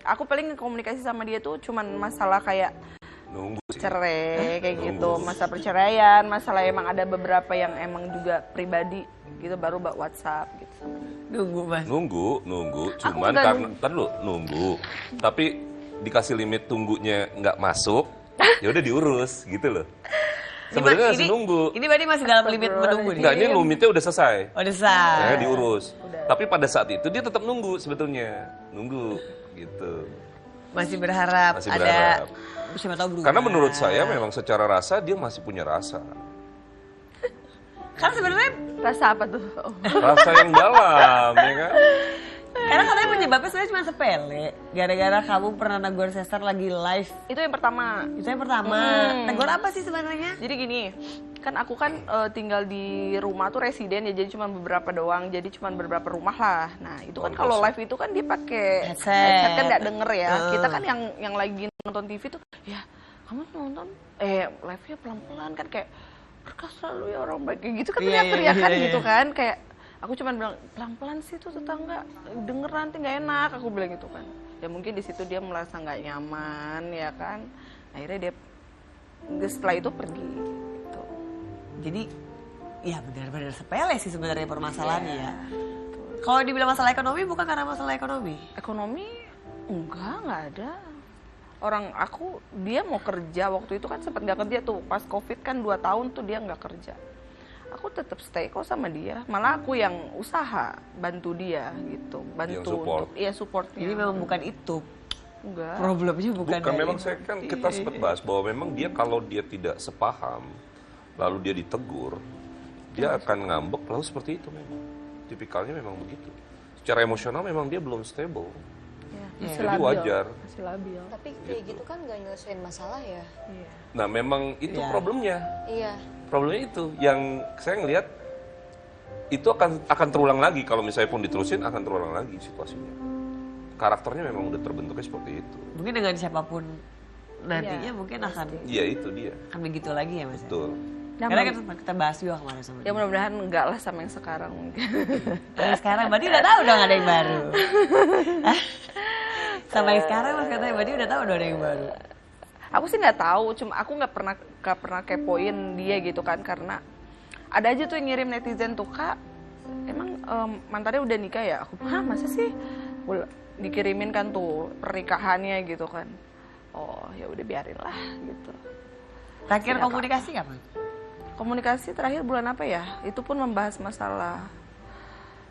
Aku paling komunikasi sama dia tuh cuman masalah kayak Nunggu sih. cerai kayak gitu, masalah perceraian, masalah emang ada beberapa yang emang juga pribadi gitu, baru WhatsApp gitu sama dia. Nunggu Mas. Nunggu. Cuman bukan- karena, ntar lu nunggu. Tapi dikasih limit tunggunya nggak masuk, ya udah diurus gitu loh. Sebenarnya masih nunggu. Ini berarti masih dalam limit menunggu nih? Enggak, ini limitnya udah selesai. Oh, udah selesai. Ya, diurus. Tapi pada saat itu dia tetap nunggu sebetulnya. Nunggu gitu. Masih berharap Masih ada berharap. siapa tahu berubah. Karena menurut saya memang secara rasa dia masih punya rasa. Kan sebenarnya Rasa apa tuh? Oh. Rasa yang dalam, ya kan? karena katanya penyebabnya sebenarnya cuma sepele. Gara-gara kamu pernah negur Cesar lagi live. Itu yang pertama. Itu yang pertama. Negur apa sih sebenarnya? Jadi gini, kan aku kan tinggal di rumah tuh residen ya, jadi cuma beberapa doang, jadi cuma beberapa rumah lah. Nah itu kan kalau live itu kan dia pakai headset kan nggak denger ya. Kita kan yang lagi nonton TV tuh, ya kamu nonton, live-nya pelan-pelan kan kayak, Berkah selalu ya orang baik kayak gitu kan, Iya, teriak-teriak kan iya, gitu iya. kan, kayak aku cuma bilang pelan-pelan sih tuh tetangga denger nanti nggak enak, aku bilang gitu kan. Ya mungkin di situ dia merasa nggak nyaman ya kan, akhirnya dia setelah itu pergi gitu. Jadi ya benar-benar sepele sih sebenarnya permasalahannya ya. Kalau dibilang masalah ekonomi bukan karena masalah ekonomi. Ekonomi nggak ada. Orang aku, dia mau kerja waktu itu kan sempat nggak kerja tuh pas covid kan 2 tahun tuh dia nggak kerja. Aku tetap stay kok sama dia, malah aku yang usaha bantu dia gitu, bantu Yang support. untuk iya supportnya. Jadi memang bukan itu Enggak. problemnya, bukan dari memang itu. saya kan kita sempat bahas bahwa memang dia kalau dia tidak sepaham lalu dia ditegur, dia akan ngambek lalu seperti itu memang. Tipikalnya memang begitu. Secara emosional memang dia belum stable. Masih Jadi labil. wajar. Masih labil. Tapi kayak gitu kan nggak nyelesain masalah ya. Iya. Nah memang itu Iya. problemnya. Iya. Problemnya itu yang saya ngelihat itu akan terulang lagi kalau misalnya pun diterusin akan terulang lagi situasinya. Karakternya memang udah terbentuknya seperti itu. Mungkin dengan siapapun nantinya mungkin akan Iya itu dia. begitu lagi ya Mas. Betul. Karena kan sempat kita bahas juga kemarin sama Ya dia. mudah-mudahan enggak lah sama yang sekarang mungkin. Yang sekarang berarti udah tahu dong ada yang baru. Sama yang sekarang Mas katanya berarti udah tahu dong ada yang baru. Aku sih nggak tahu, cuma aku nggak pernah kepoin dia gitu kan, karena ada aja tuh yang ngirim netizen tuh, Kak, emang mantannya udah nikah ya? Aku, hah masa sih? Dikirimin kan tuh pernikahannya gitu kan. Oh ya udah biarin lah gitu. Terakhir Sudah, komunikasi kapan? Komunikasi terakhir bulan apa ya? Itu pun membahas masalah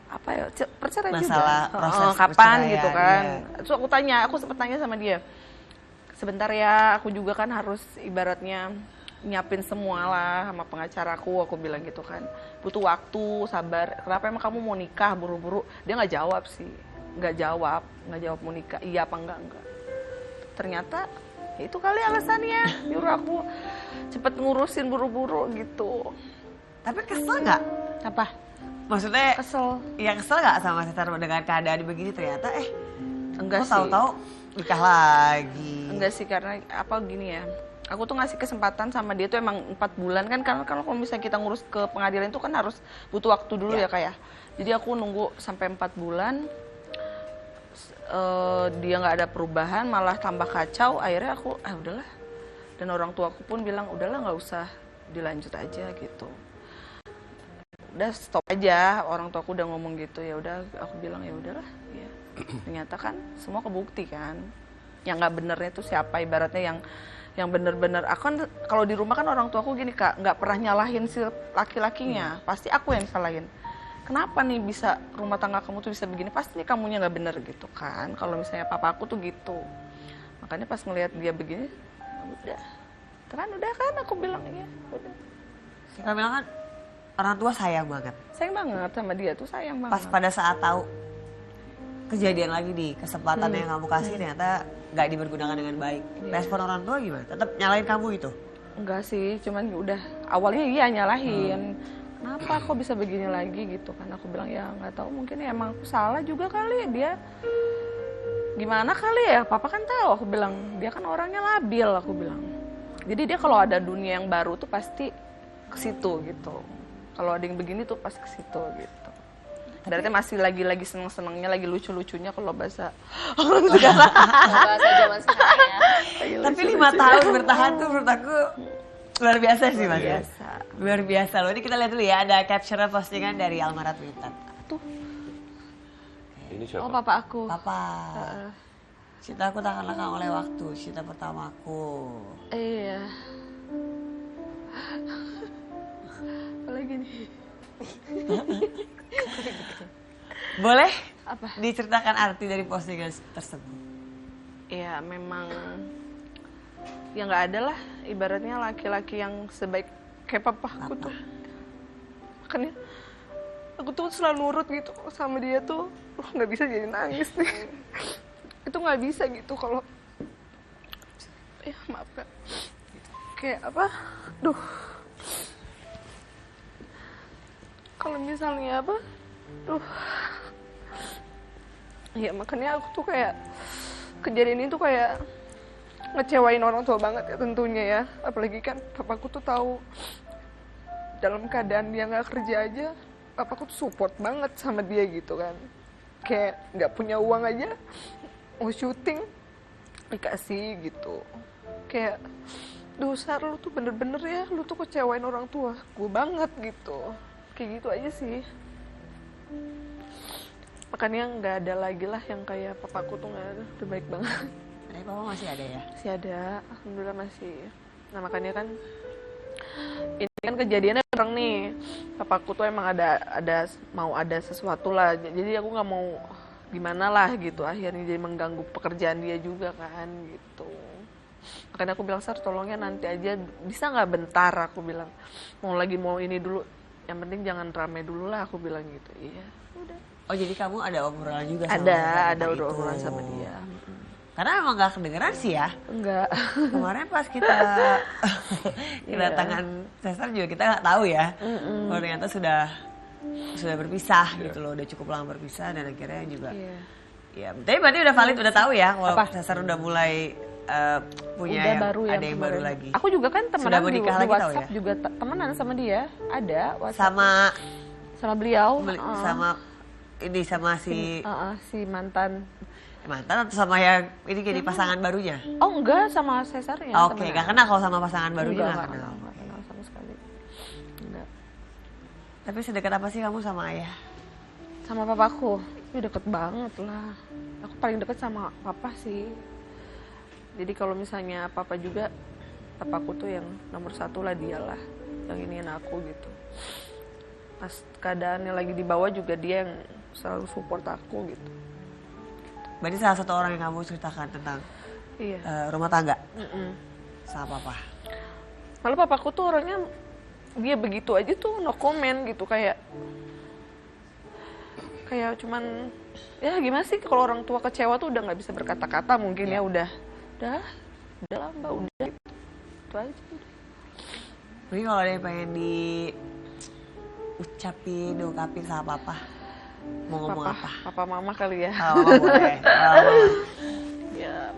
apa ya? Perceraian Masalah juga. proses Kapan perceraian, gitu kan? iya. Terus aku sempat tanya sama dia. Sebentar ya, aku juga kan harus ibaratnya nyiapin semua lah sama pengacaraku, aku bilang gitu kan. Butuh waktu, sabar. Kenapa emang kamu mau nikah buru-buru? Dia nggak jawab sih, nggak jawab mau nikah. Iya apa enggak? Ternyata ya itu kali alasannya, nyuruh aku cepet ngurusin buru-buru gitu. Tapi kesel nggak? Apa? Maksudnya Kesel. ya kesel nggak sama Cesar dengan keadaan begini ternyata Enggak kok sih. tahu-tahu nikah lagi. Enggak sih, karena apa gini ya, aku tuh ngasih kesempatan sama dia tuh emang 4 bulan kan, karena kalau misalnya kita ngurus ke pengadilan itu kan harus butuh waktu dulu ya kayak. Jadi aku nunggu sampai 4 bulan, dia nggak ada perubahan, malah tambah kacau. Akhirnya aku udahlah, dan orang tuaku pun bilang udahlah nggak usah dilanjut aja gitu, udah stop aja. Orang tuaku udah ngomong gitu, ya udah aku bilang ya udahlah ya. Ternyata kan semua kebukti kan, yang nggak benernya itu siapa, ibaratnya yang bener-bener. Aku kan kalau di rumah kan orang tuaku gini Kak, nggak pernah nyalahin si laki-lakinya, pasti aku yang salahin. Kenapa nih bisa rumah tangga kamu tuh bisa begini, pasti nih kamunya nggak bener gitu kan. Kalau misalnya papa aku tuh gitu, makanya pas ngelihat dia begini, udah kan aku bilang ya udah. Kita bilang kan orang tua sayang banget. Sayang banget sama dia tuh, sayang banget. Pas pada saat tahu kejadian lagi nih, kesempatan yang kamu kasih ternyata nggak dipergunakan dengan baik. Respon orang tua gimana? Tetap nyalain kamu itu? Enggak sih, cuman udah awalnya iya nyalahin. Kenapa kok bisa begini lagi gitu kan? Aku bilang ya nggak tahu, mungkin ya emang aku salah juga kali, dia gimana kali ya, papa kan tahu. Aku bilang dia kan orangnya labil, aku bilang. Jadi dia kalau ada dunia yang baru tuh pasti ke situ gitu. Kalau ada yang begini tuh pasti ke situ gitu. Berarti masih lagi seneng-senengnya, lagi lucu-lucunya kalau bahasa orang sekarang. Bahasa zaman sekarang ya. Tapi 5 tahun bertahan tuh menurut aku luar biasa sih Mas ya. Biasa. Luar biasa loh. Ini kita lihat dulu ya, ada capture postingan dari Almara Twitter. Tuh, Ini siapa? oh papa aku. Papa, cintaku takkan lekang oleh waktu, cinta pertamaku. Iya. Apalagi nih? Boleh Apa? diceritakan arti dari postingan tersebut? Ya memang ya nggak ada lah, ibaratnya laki-laki yang sebaik kayak papaku tuh. Makanya aku tuh selalu nurut gitu sama dia tuh. Nggak bisa jadi nangis nih. Itu nggak bisa gitu kalau ya maaf Kak. Kayak apa? Duh. Kalau misalnya apa? Duh. Ya makanya aku tuh kayak kejadian ini tuh kayak ngecewain orang tua banget ya tentunya ya. Apalagi kan papaku tuh tahu dalam keadaan dia nggak kerja aja, papaku tuh support banget sama dia gitu kan. Kayak nggak punya uang aja, mau syuting dikasih gitu. Kayak Sar, lu tuh bener-bener ya, lu tuh kecewain orang tua gue banget gitu. Kayak gitu aja sih. Makanya nggak ada lagi lah yang kayak papaku tuh nggak ada, udah baik banget. Tapi papa masih ada ya? Masih ada, alhamdulillah masih. Nah makanya kan ini kan kejadiannya orang nih, papaku tuh emang mau ada sesuatu lah. Jadi aku nggak mau gimana lah gitu, akhirnya jadi mengganggu pekerjaan dia juga kan gitu. Makanya aku bilang, Sar, tolongnya nanti aja, bisa nggak bentar, aku bilang. Mau ini dulu, yang penting jangan rame dulu lah, aku bilang gitu. Iya, udah. Oh jadi kamu ada obrolan juga sama Ada obrolan sama dia. Karena emang nggak kedengeran sih ya? Enggak. Kemarin pas kita kedatangan Cesar juga kita nggak tahu ya. Kalau ternyata sudah berpisah gitu loh, udah cukup lama berpisah dan akhirnya juga. Ya, tapi berarti udah valid, udah tahu ya kalau Cesar udah mulai punya ada yang baru lagi. Aku juga kan temenan di WhatsApp ya? juga temenan sama dia, ada WhatsApp. Sama beliau, sama si mantan atau sama yang ini jadi pasangan barunya? Oh enggak, sama Cesarnya. Oke, nggak kenal kalau sama pasangan barunya nggak kenal. Nggak kenal sama sekali. Enggak. Tapi sedekat apa sih kamu sama ayah? Sama papaku, ya deket banget lah. Aku paling deket sama papa sih. Jadi kalau misalnya papa juga, papaku tuh yang nomor satu lah, dialah yang iniin aku gitu. Pas keadaannya lagi di bawah juga dia yang selalu support aku gitu. Berarti salah satu orang yang kamu ceritakan tentang rumah tangga sama papa. Malah papaku tuh orangnya dia begitu aja tuh no comment gitu, kayak cuman ya gimana sih, kalau orang tua kecewa tuh udah nggak bisa berkata-kata mungkin ya udah lah mbak, udah itu aja. Mungkin kalau ada yang pengen diungkapin sama papa, mau ngomong apa? Papa mama kali ya. Oh, boleh. Ya,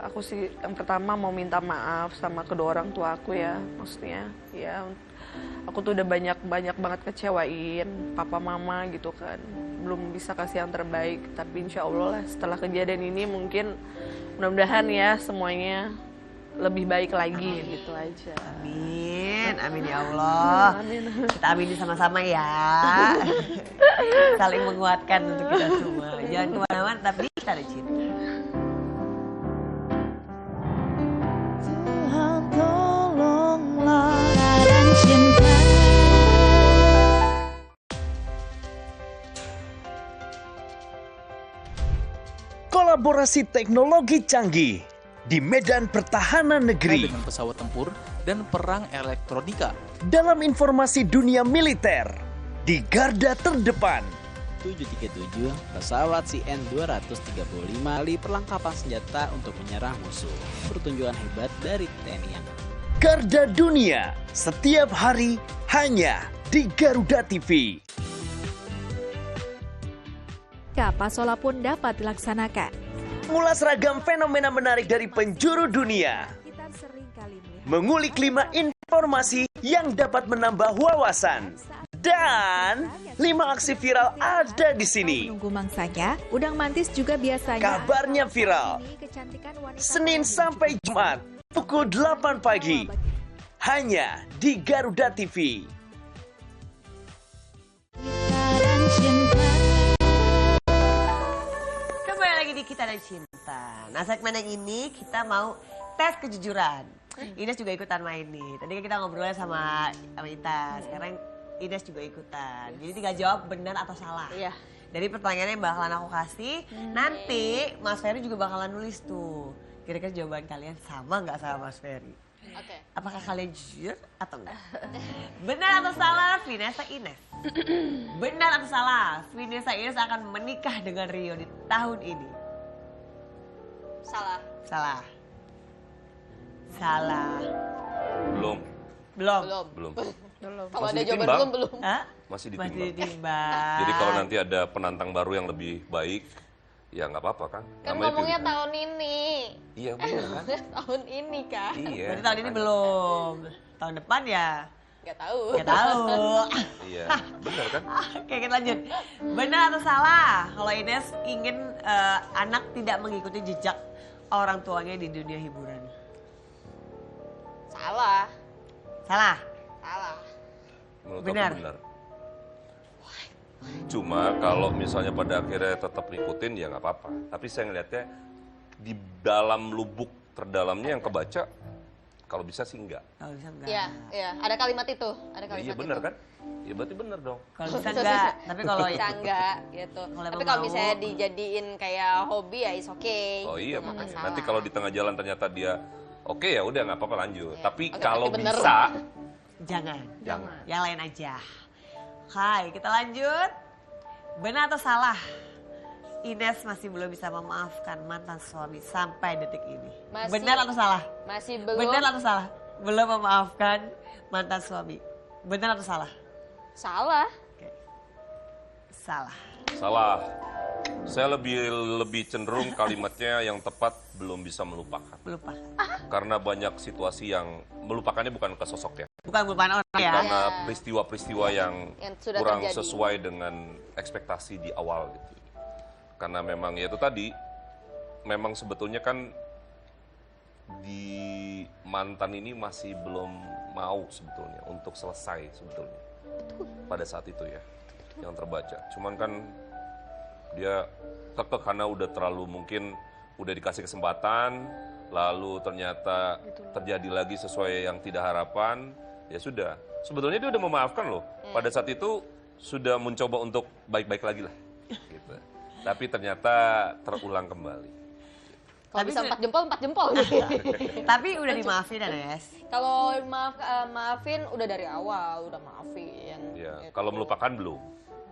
aku sih yang pertama mau minta maaf sama kedua orang tua aku ya, maksudnya ya aku tuh udah banyak banget kecewain papa mama gitu kan, belum bisa kasih yang terbaik, tapi insya Allah lah setelah kejadian ini mungkin mudah-mudahan ya semuanya lebih baik lagi. Amin. Gitu aja. Amin ya Allah. Amin. Kita aminin sama-sama ya. Saling menguatkan untuk kita semua. Jangan kemana-mana, tapi kita ada cinta. Tuhan tolonglah dan cinta. Kolaborasi teknologi canggih di medan pertahanan negeri. Dengan pesawat tempur dan perang elektronika. Dalam informasi dunia militer, di garda terdepan. 737 pesawat CN-235 kali perlengkapan senjata untuk menyerang musuh. Pertunjukan hebat dari TNI Angkatan. Garda dunia, setiap hari hanya di Garuda TV. Pasola pun dapat dilaksanakan. Mengulas ragam fenomena menarik dari penjuru dunia. Mengulik 5 informasi yang dapat menambah wawasan. Dan 5 aksi viral ada di sini. Menunggu mangsanya, udang mantis juga biasanya. Kabarnya viral. Senin sampai Jumat, pukul 8 pagi. Hanya di Garuda TV. Kembali lagi di Kita dan Cinta. Nah, segmen yang ini kita mau tes kejujuran. Ines juga ikutan main nih. Tadi kita ngobrolnya sama Ita. Sekarang Ines juga ikutan. Jadi 3 jawab benar atau salah. Iya. Dari pertanyaannya yang bakalan aku kasih, nanti Mas Ferry juga bakalan nulis tuh. Kira-kira jawaban kalian sama nggak sama Mas Ferry? Oke. Apakah kalian jujur atau enggak? Benar atau salah, Vanessa Ines? Benar atau salah, Vanessa Ines akan menikah dengan Rio di tahun ini? Salah. Salah. Salah. Belum. Kalau ada jawaban belum. Hah? Masih Masih ditimbang. ditimbang. Jadi kalau nanti ada penantang baru yang lebih baik, ya nggak apa-apa kan? Kan Namanya ngomongnya pilihan. tahun ini. Iya benar kan? Tahun ini kan. Iya. Berarti tahun ini belum. Tahun depan ya? Gak tahu. Gak tahu. Iya, benar kan? Oke, kita lanjut. Benar atau salah kalau Ines ingin anak tidak mengikuti jejak orang tuanya di dunia hiburan? Salah. Salah. Salah. Menurut Benar. aku benar. Cuma kalau misalnya pada akhirnya tetap ngikutin ya nggak apa-apa. Tapi saya ngelihatnya di dalam lubuk terdalamnya yang kebaca, kalau bisa sih enggak. Kalau bisa enggak. Iya, iya. Ada kalimat itu. Ada Ya, kalimat iya benar itu. kan? Ya berarti benar dong. Kalau bisa enggak. Tapi kalau bisa enggak gitu. Kalau Tapi emang kalau mau. misalnya dijadiin kayak hobi ya is okay. Oh iya, Gitu, nggak makanya. masalah. Nanti kalau di tengah jalan ternyata dia oke ya udah nggak apa-apa lanjut. Tapi Oke, kalau tapi bener. bisa, jangan. jangan. Yang lain aja. Hai, kita lanjut. Benar atau salah? Ines masih belum bisa memaafkan mantan suami sampai detik ini. Masih- Benar atau salah? Masih belum. Benar atau salah? Belum memaafkan mantan suami. Benar atau salah? Salah. Salah. Salah. Saya lebih cenderung kalimatnya yang tepat belum bisa melupakan. Melupakan. Karena banyak situasi yang melupakannya bukan ke sosok ya. Bukan melupakan orang ya. Karena peristiwa-peristiwa yang sudah kurang terjadi. sesuai dengan ekspektasi di awal gitu. Karena memang ya itu tadi, memang sebetulnya kan di mantan ini masih belum mau sebetulnya untuk selesai sebetulnya. Pada saat itu ya, yang terbaca. Cuman kan dia kekeh karena udah terlalu mungkin udah dikasih kesempatan, lalu ternyata terjadi lagi sesuai yang tidak harapan, ya sudah. Sebetulnya dia udah memaafkan loh. Pada saat itu sudah mencoba untuk baik-baik lagi lah. Gitu. Tapi ternyata terulang kembali. Kalau Tapi bisa se- 4 jempol, 4 jempol. Tapi udah dimaafin Ines. Kalau maafin udah dari awal, udah maafin. Ya, kalau melupakan belum.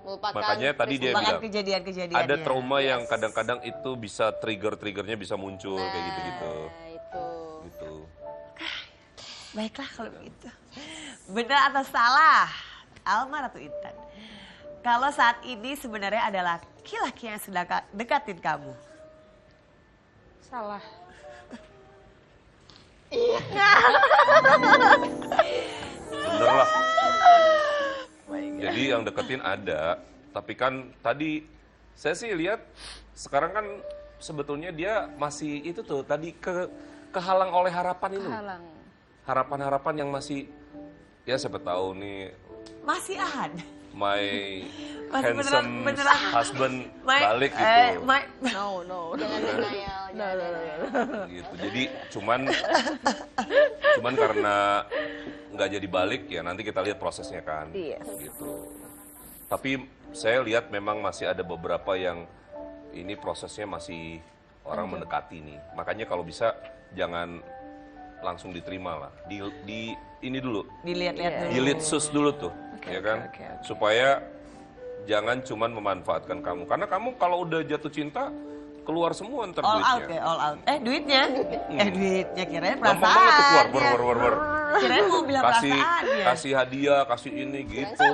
Melupakan Makanya tadi dia Melupakan bilang kejadian-kejadian ada ya. trauma yang kadang-kadang itu bisa triggernya bisa muncul kayak gitu-gitu. Itu. Gitu. Baiklah kalau begitu. Benar atau salah? Alma Ratu Intan. Kalau saat ini sebenarnya ada laki-laki yang sedang dekatin kamu. Salah. Bener lah. Jadi yang deketin ada, tapi kan tadi saya sih lihat sekarang kan sebetulnya dia masih itu tuh tadi kehalang oleh harapan ini. Halang. Harapan-harapan yang masih ya siapa tahu nih Masih ada. my Masih handsome beneran. husband My- balik gitu. No. Jangan denial, jangan denial. Gitu. Jadi cuman karena nggak jadi balik ya nanti kita lihat prosesnya kan. Yes. Gitu. Tapi saya lihat memang masih ada beberapa yang ini prosesnya masih orang mendekati nih. Makanya kalau bisa jangan langsung diterima lah. Di ini dulu. Dilihat-lihat dulu. Dilitsus dulu tuh, ya kan? Supaya jangan cuman memanfaatkan kamu. Karena kamu kalau udah jatuh cinta keluar semua ntar All out duitnya. ya, all out. Duitnya? Duitnya kirain Gampang banget tuh keluar, perasaannya. ber. Kirain mau bilang perasaannya. Kasih hadiah, kasih ini gitu.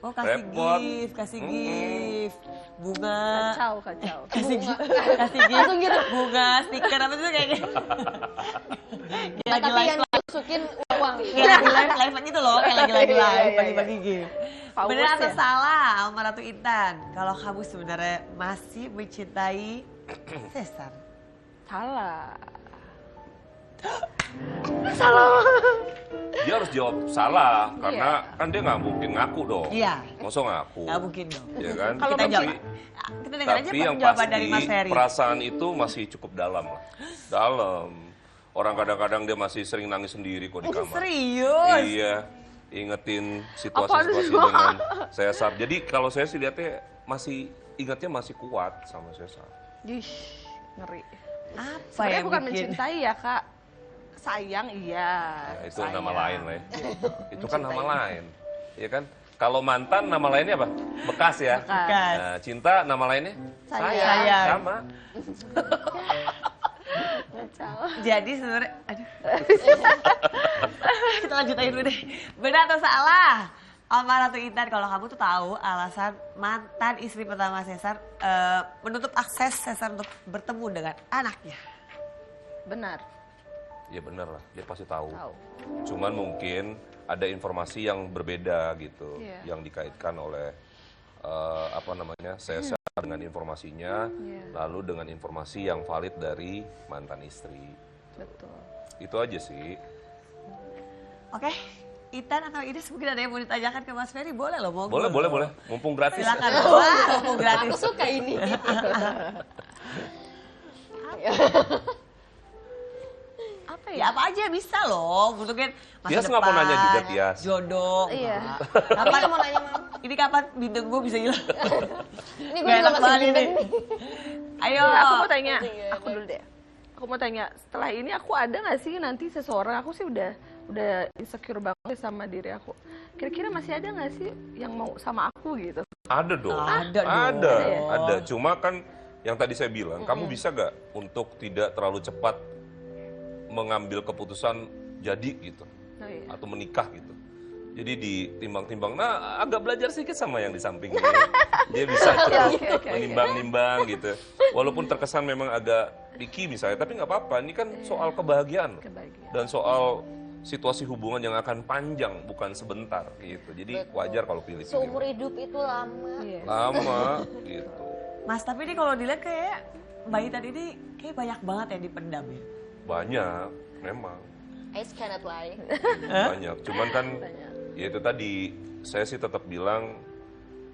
Oh kasih Repot. gift, kasih gift. Bunga. Kacau. Kasih gift. Kasih gift. Langsung gitu. Bunga, stiker apa tuh kayak gitu. Lagi Tapi live yang masukin uang. Kayak lagi live gitu loh, kayak lagi live Iya. bagi-bagi gift. Paus Benar atau ya? salah, Alma Ratu Intan? Kalau kamu sebenarnya masih mencintai Cesar? Salah. Dia harus jawab salah karena kan dia nggak mungkin ngaku dong. Iya. Masa ngaku? Nggak mungkin dong. Ya kan? Kalau Tapi- jawab, kita dengar aja Tapi yang jawaban pasti dari Mas Ferry. perasaan itu masih cukup dalam lah. Dalam. Orang kadang-kadang dia masih sering nangis sendiri kok di kamar. Serius? Iya. Ingetin situasi-situasi dengan Cesar. Jadi kalau saya sih lihatnya ingatnya masih kuat sama Cesar. Ish, ngeri. Apa Sebenarnya yang bukan bikin? mencintai ya kak. Sayang iya. Ya, itu sayang. nama lain lah ya. Itu kan nama lain. Iya kan? Kalau mantan nama lainnya apa? Bekas ya. Bekas. Nah, cinta nama lainnya? Sayang. Sama. Jadi sebenarnya, aduh. Kita lanjut aja dulu deh. Benar atau salah? Alma Ratu Intan, kalau kamu tuh tahu alasan mantan istri pertama Cesar menutup akses Cesar untuk bertemu dengan anaknya. Benar. Ya bener lah, dia pasti tahu. Tahu. Cuman mungkin ada informasi yang berbeda gitu, yang dikaitkan oleh Sesa dengan informasinya, lalu dengan informasi yang valid dari mantan istri. Betul. Itu aja sih. Oke, Itan atau Ines mungkin ada yang mau ditanyakan ke Mas Ferry, boleh loh, mau. Boleh. Mumpung gratis. Silakan. Mumpung gratis. Aku suka ini. Apa ya? Apa aja bisa loh. Mungkin masa Tias depan, nggak mau nanya juga, Tias. jodoh. Iya. Kapan mau nanya, Mam? Ini kapan bintang gue bisa hilang? Ini gue juga masih bintang nih. Ayo. Aku mau tanya, aku dulu deh. Aku mau tanya, setelah ini aku ada nggak sih nanti seseorang, aku sih udah insecure banget sama diri aku. Kira-kira masih ada nggak sih yang mau sama aku gitu? Ada dong. Ada. Cuma kan yang tadi saya bilang, kamu bisa gak untuk tidak terlalu cepat mengambil keputusan jadi gitu, atau menikah gitu. Jadi ditimbang-timbang, nah agak belajar sedikit sama yang di samping ini. Dia bisa cukup menimbang-nimbang gitu. Walaupun terkesan memang agak picky misalnya, tapi nggak apa-apa. Ini kan soal kebahagiaan. Dan soal situasi hubungan yang akan panjang, bukan sebentar gitu. Jadi wajar kalau pilih. Seumur hidup itu lama. Lama gitu. Mas, tapi ini kalau dilihat kayak Mbak Itan ini kayak banyak banget yang dipendam ya. Banyak, memang. I cannot lie. Banyak, cuman kan ya itu tadi, saya sih tetap bilang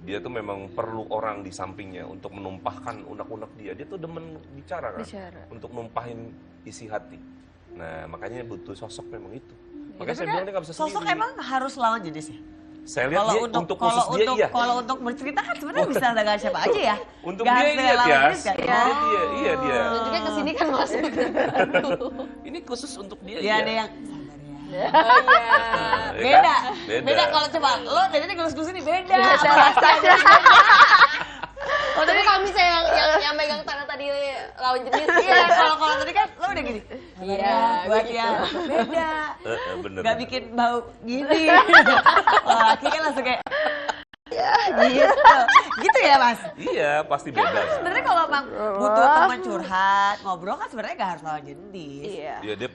dia tuh memang perlu orang di sampingnya untuk menumpahkan unek-unek dia. Dia tuh demen bicara kan, untuk numpahin isi hati. Nah makanya butuh sosok memang itu. Makanya saya bilang dia nggak bisa sendiri. Sosok emang harus lawan jenis ya? Saya lihat dia untuk khusus dia iya. Kalau untuk bercerita kan sebenarnya bisa dengan siapa aja ya. Untuk dia iya Tias. Iya dia. Tunjuknya kesini kan Mas. Ini khusus untuk dia. Iya ada yang Oh iya. Beda kalau coba lo dari ini gelus-gelus ini beda. Oh tapi kalau misalnya yang megang tanah tadi lawan jenis. Iya kalau tadi kan lo udah gini. Iya buat ya beda. Bener. Gak bikin bau gini. Laki kan langsung kayak gitu ya Mas? Iya pasti beda. Sebenarnya kalau emang butuh teman curhat ngobrol kan sebenarnya gak harus lawan jenis. Iya dia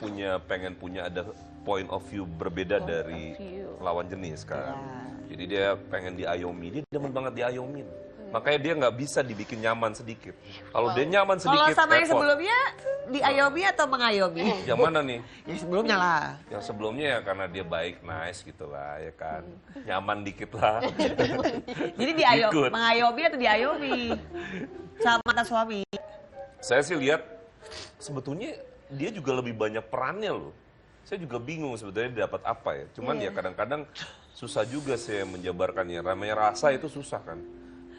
pengen punya ada point of view berbeda dari lawan jenis kan. Jadi dia pengen diayomi, dia demen banget diayomin. Makanya dia nggak bisa dibikin nyaman sedikit. Kalau dia nyaman sedikit, kalau sama yang sebelumnya diayomi atau mengayomi? Yang mana nih? Yang sebelumnya lah. Yang sebelumnya ya karena dia baik, nice gitu lah ya kan. Nyaman dikit lah. Jadi mengayomi atau diayomi? Sama mantan suami? Saya sih lihat sebetulnya dia juga lebih banyak perannya loh. Saya juga bingung sebetulnya dia dapat apa ya. Cuman ya kadang-kadang susah juga saya menjabarkannya. Ramai rasa itu susah kan.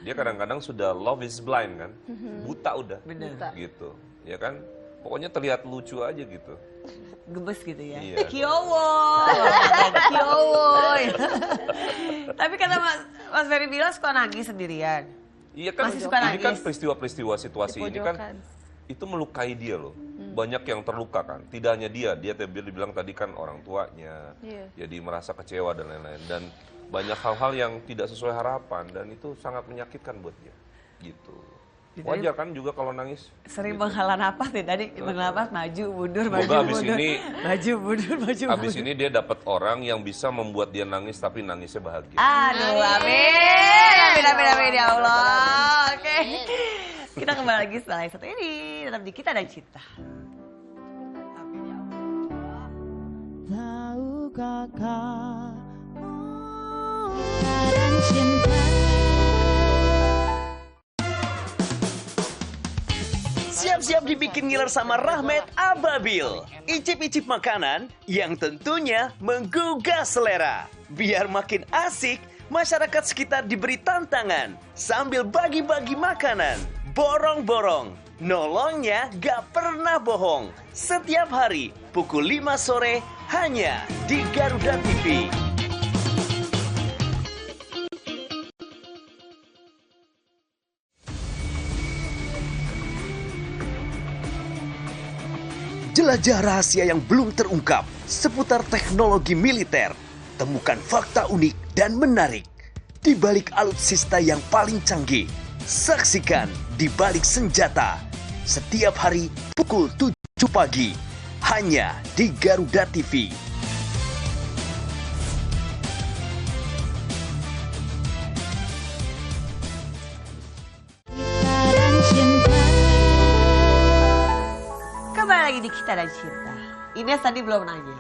Dia kadang-kadang sudah love is blind kan, buta udah, gitu, ya kan? Pokoknya terlihat lucu aja gitu. Gemes gitu ya. Iya. Kiowo. Tapi kata Mas Ferry bilang suka nangis sendirian. Iya kan, masih suka ini nangis. kan peristiwa-peristiwa situasi ini kan itu melukai dia loh. Banyak yang terluka kan. Tidak hanya dia bilang tadi kan orang tuanya, jadi merasa kecewa dan lain-lain. Dan banyak hal-hal yang tidak sesuai harapan dan itu sangat menyakitkan buat dia, gitu. Wajar kan juga kalau nangis. Sering menghela napas deh tadi, menghela napas maju mundur, abis ini dia dapat orang yang bisa membuat dia nangis tapi nangisnya bahagia. Aduh, amin ya Allah. Oke, kita kembali lagi setelah yang satu ini, tetap di Kita dan Cinta. Tahukah kamu dan cinta. Siap-siap dibikin ngiler sama Rahmat Ababil. Icip-icip makanan yang tentunya menggugah selera. Biar makin asik, masyarakat sekitar diberi tantangan sambil bagi-bagi makanan. Borong-borong, nolongnya gak pernah bohong. Setiap hari pukul 5 sore hanya di Garuda TV. Jelajah rahasia yang belum terungkap seputar teknologi militer. Temukan fakta unik dan menarik di balik alutsista yang paling canggih. Saksikan Di Balik Senjata setiap hari pukul 7 pagi hanya di Garuda TV. Kita dan Cinta. Ines tadi belum nanya.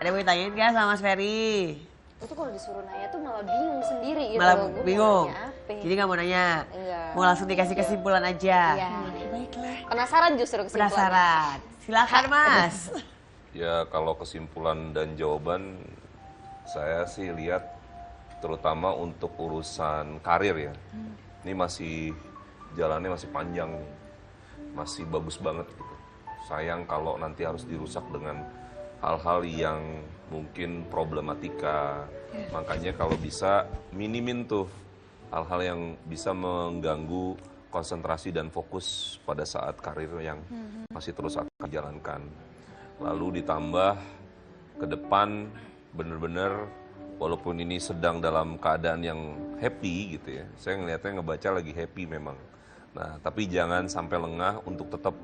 Ada yang mau ditanyain gak sama Mas Ferry? Itu kalau disuruh nanya tuh malah bingung sendiri gitu. Malah Gua bingung. mau nanya apa? Jadi gak mau nanya. Enggak. Mau langsung dikasih kesimpulan aja. Iya. Baiklah. Penasaran justru kesimpulannya. Penasaran. Silakan Mas. Ya kalau kesimpulan dan jawaban saya sih lihat terutama untuk urusan karir ya. Ini masih jalannya masih panjang nih. Masih bagus banget gitu. Sayang kalau nanti harus dirusak dengan hal-hal yang mungkin problematika. Makanya kalau bisa minimin tuh hal-hal yang bisa mengganggu konsentrasi dan fokus pada saat karir yang masih terus akan jalankan. Lalu ditambah ke depan bener-bener walaupun ini sedang dalam keadaan yang happy gitu ya. Saya ngelihatnya ngebaca lagi happy memang. Nah tapi jangan sampai lengah untuk tetap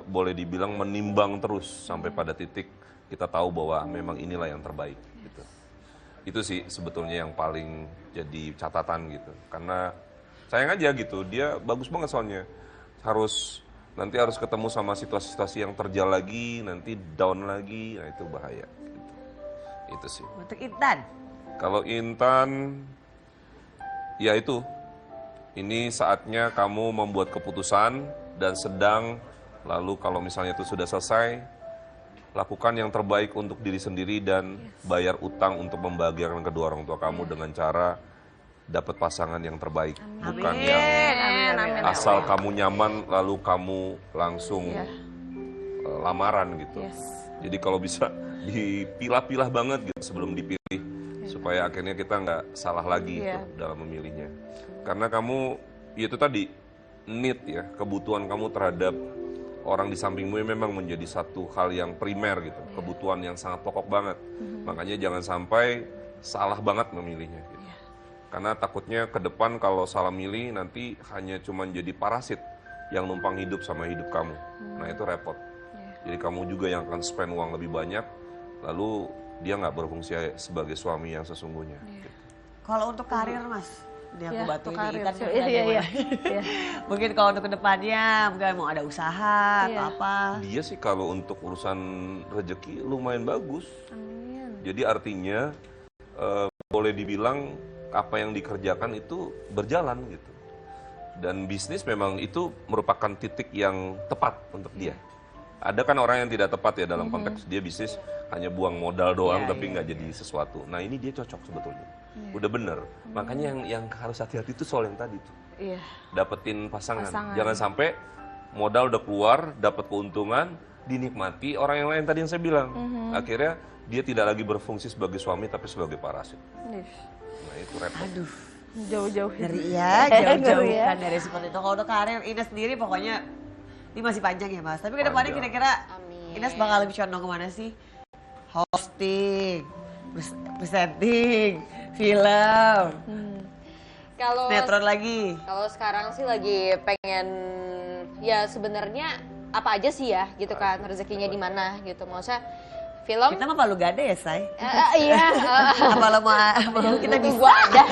boleh dibilang menimbang terus sampai pada titik kita tahu bahwa memang inilah yang terbaik gitu. Itu sih sebetulnya yang paling jadi catatan gitu. Karena sayang aja gitu, dia bagus banget soalnya. Nanti harus ketemu sama situasi-situasi yang terjal lagi, nanti down lagi, nah itu bahaya. Gitu. Itu sih. Untuk Intan? Kalau Intan, ya itu. Ini saatnya kamu membuat keputusan dan sedang, lalu kalau misalnya itu sudah selesai, lakukan yang terbaik untuk diri sendiri dan bayar utang untuk membahagiakan kedua orang tua kamu dengan cara dapat pasangan yang terbaik. Bukan yang asal kamu nyaman lalu kamu langsung lamaran gitu. Jadi kalau bisa dipilah-pilah banget gitu sebelum dipilih supaya akhirnya kita nggak salah lagi gitu dalam memilihnya. Karena kamu itu tadi need ya, kebutuhan kamu terhadap orang di sampingmu yang memang menjadi satu hal yang primer gitu, kebutuhan yang sangat pokok banget. Makanya jangan sampai salah banget memilihnya. Gitu. Karena takutnya ke depan kalau salah milih nanti hanya cuma jadi parasit yang numpang hidup sama hidup kamu. Nah itu repot. Jadi kamu juga yang akan spend uang lebih banyak, lalu dia nggak berfungsi sebagai suami yang sesungguhnya. Gitu. Kalau untuk karir Mas, ini aku bantu ini kan Mungkin kalau untuk kedepannya mungkin mau ada usaha atau apa. Dia sih kalau untuk urusan rezeki lumayan bagus. Jadi artinya boleh dibilang apa yang dikerjakan itu berjalan gitu. Dan bisnis memang itu merupakan titik yang tepat untuk dia. Ada kan orang yang tidak tepat ya dalam konteks dia bisnis hanya buang modal doang tapi nggak jadi sesuatu. Nah ini dia cocok sebetulnya. Udah bener. Makanya yang harus hati-hati itu soal yang tadi tuh. Dapetin pasangan. Jangan sampai modal udah keluar, dapat keuntungan, dinikmati orang yang lain tadi yang saya bilang. Akhirnya dia tidak lagi berfungsi sebagai suami tapi sebagai parasit. Nah itu repot. Aduh. Jauh-jauh. Dari jauh-jauh kan dari seperti itu. Kalau untuk karir Ines sendiri pokoknya ini masih panjang ya Mas. Tapi ke depannya kira-kira Ines bakal lebih condong kemana sih? Hosting, presenting, film, kalau sinetron lagi. Kalau sekarang sih lagi pengen ya sebenarnya apa aja sih ya gitu kan rezekinya di mana gitu. Maksudnya film. Kita mah Palu Gada ya Say? Iya. Apa lo mau kita bisa? Gua ada.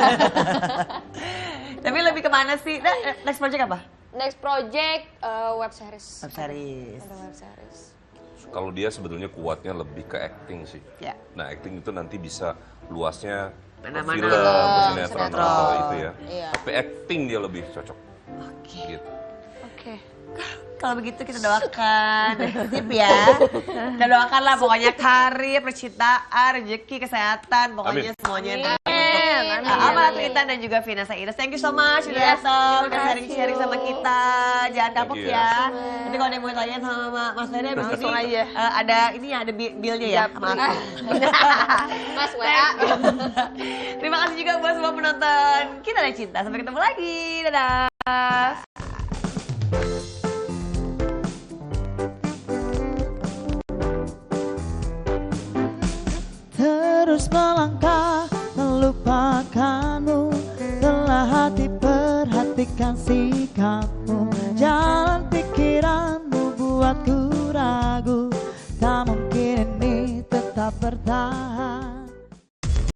Tapi lebih kemana sih? Next project apa? Next project web series. Web series. Ada web series. Kalau dia sebetulnya kuatnya lebih ke acting sih. Nah acting itu nanti bisa luasnya Mana-mana. film, sinetron atau itu ya. Iya. Tapi acting dia lebih cocok. Gitu. Oke. Kalau begitu kita doakan, sip ya. Kita doakan lah pokoknya karir, percintaan, rezeki, kesehatan, pokoknya semuanya yang terbaik. Amal Intan dan juga Vinasa Ines. Thank you so much udah datang dan sharing-sharing sama kita. Jangan kapok ya. Nanti kalau ada yang mau tanya sama Mas Ferry abis ini ada ini ya, ada bill-nya ya sama aku. Mas WA. Terima kasih juga buat semua penonton Kita dan Cinta. Sampai ketemu lagi. Dadah. Terus melangkah melupakanmu, telah hati perhatikan sikapmu. Jalan pikiranmu buatku ragu, tak mungkin ini tetap bertahan.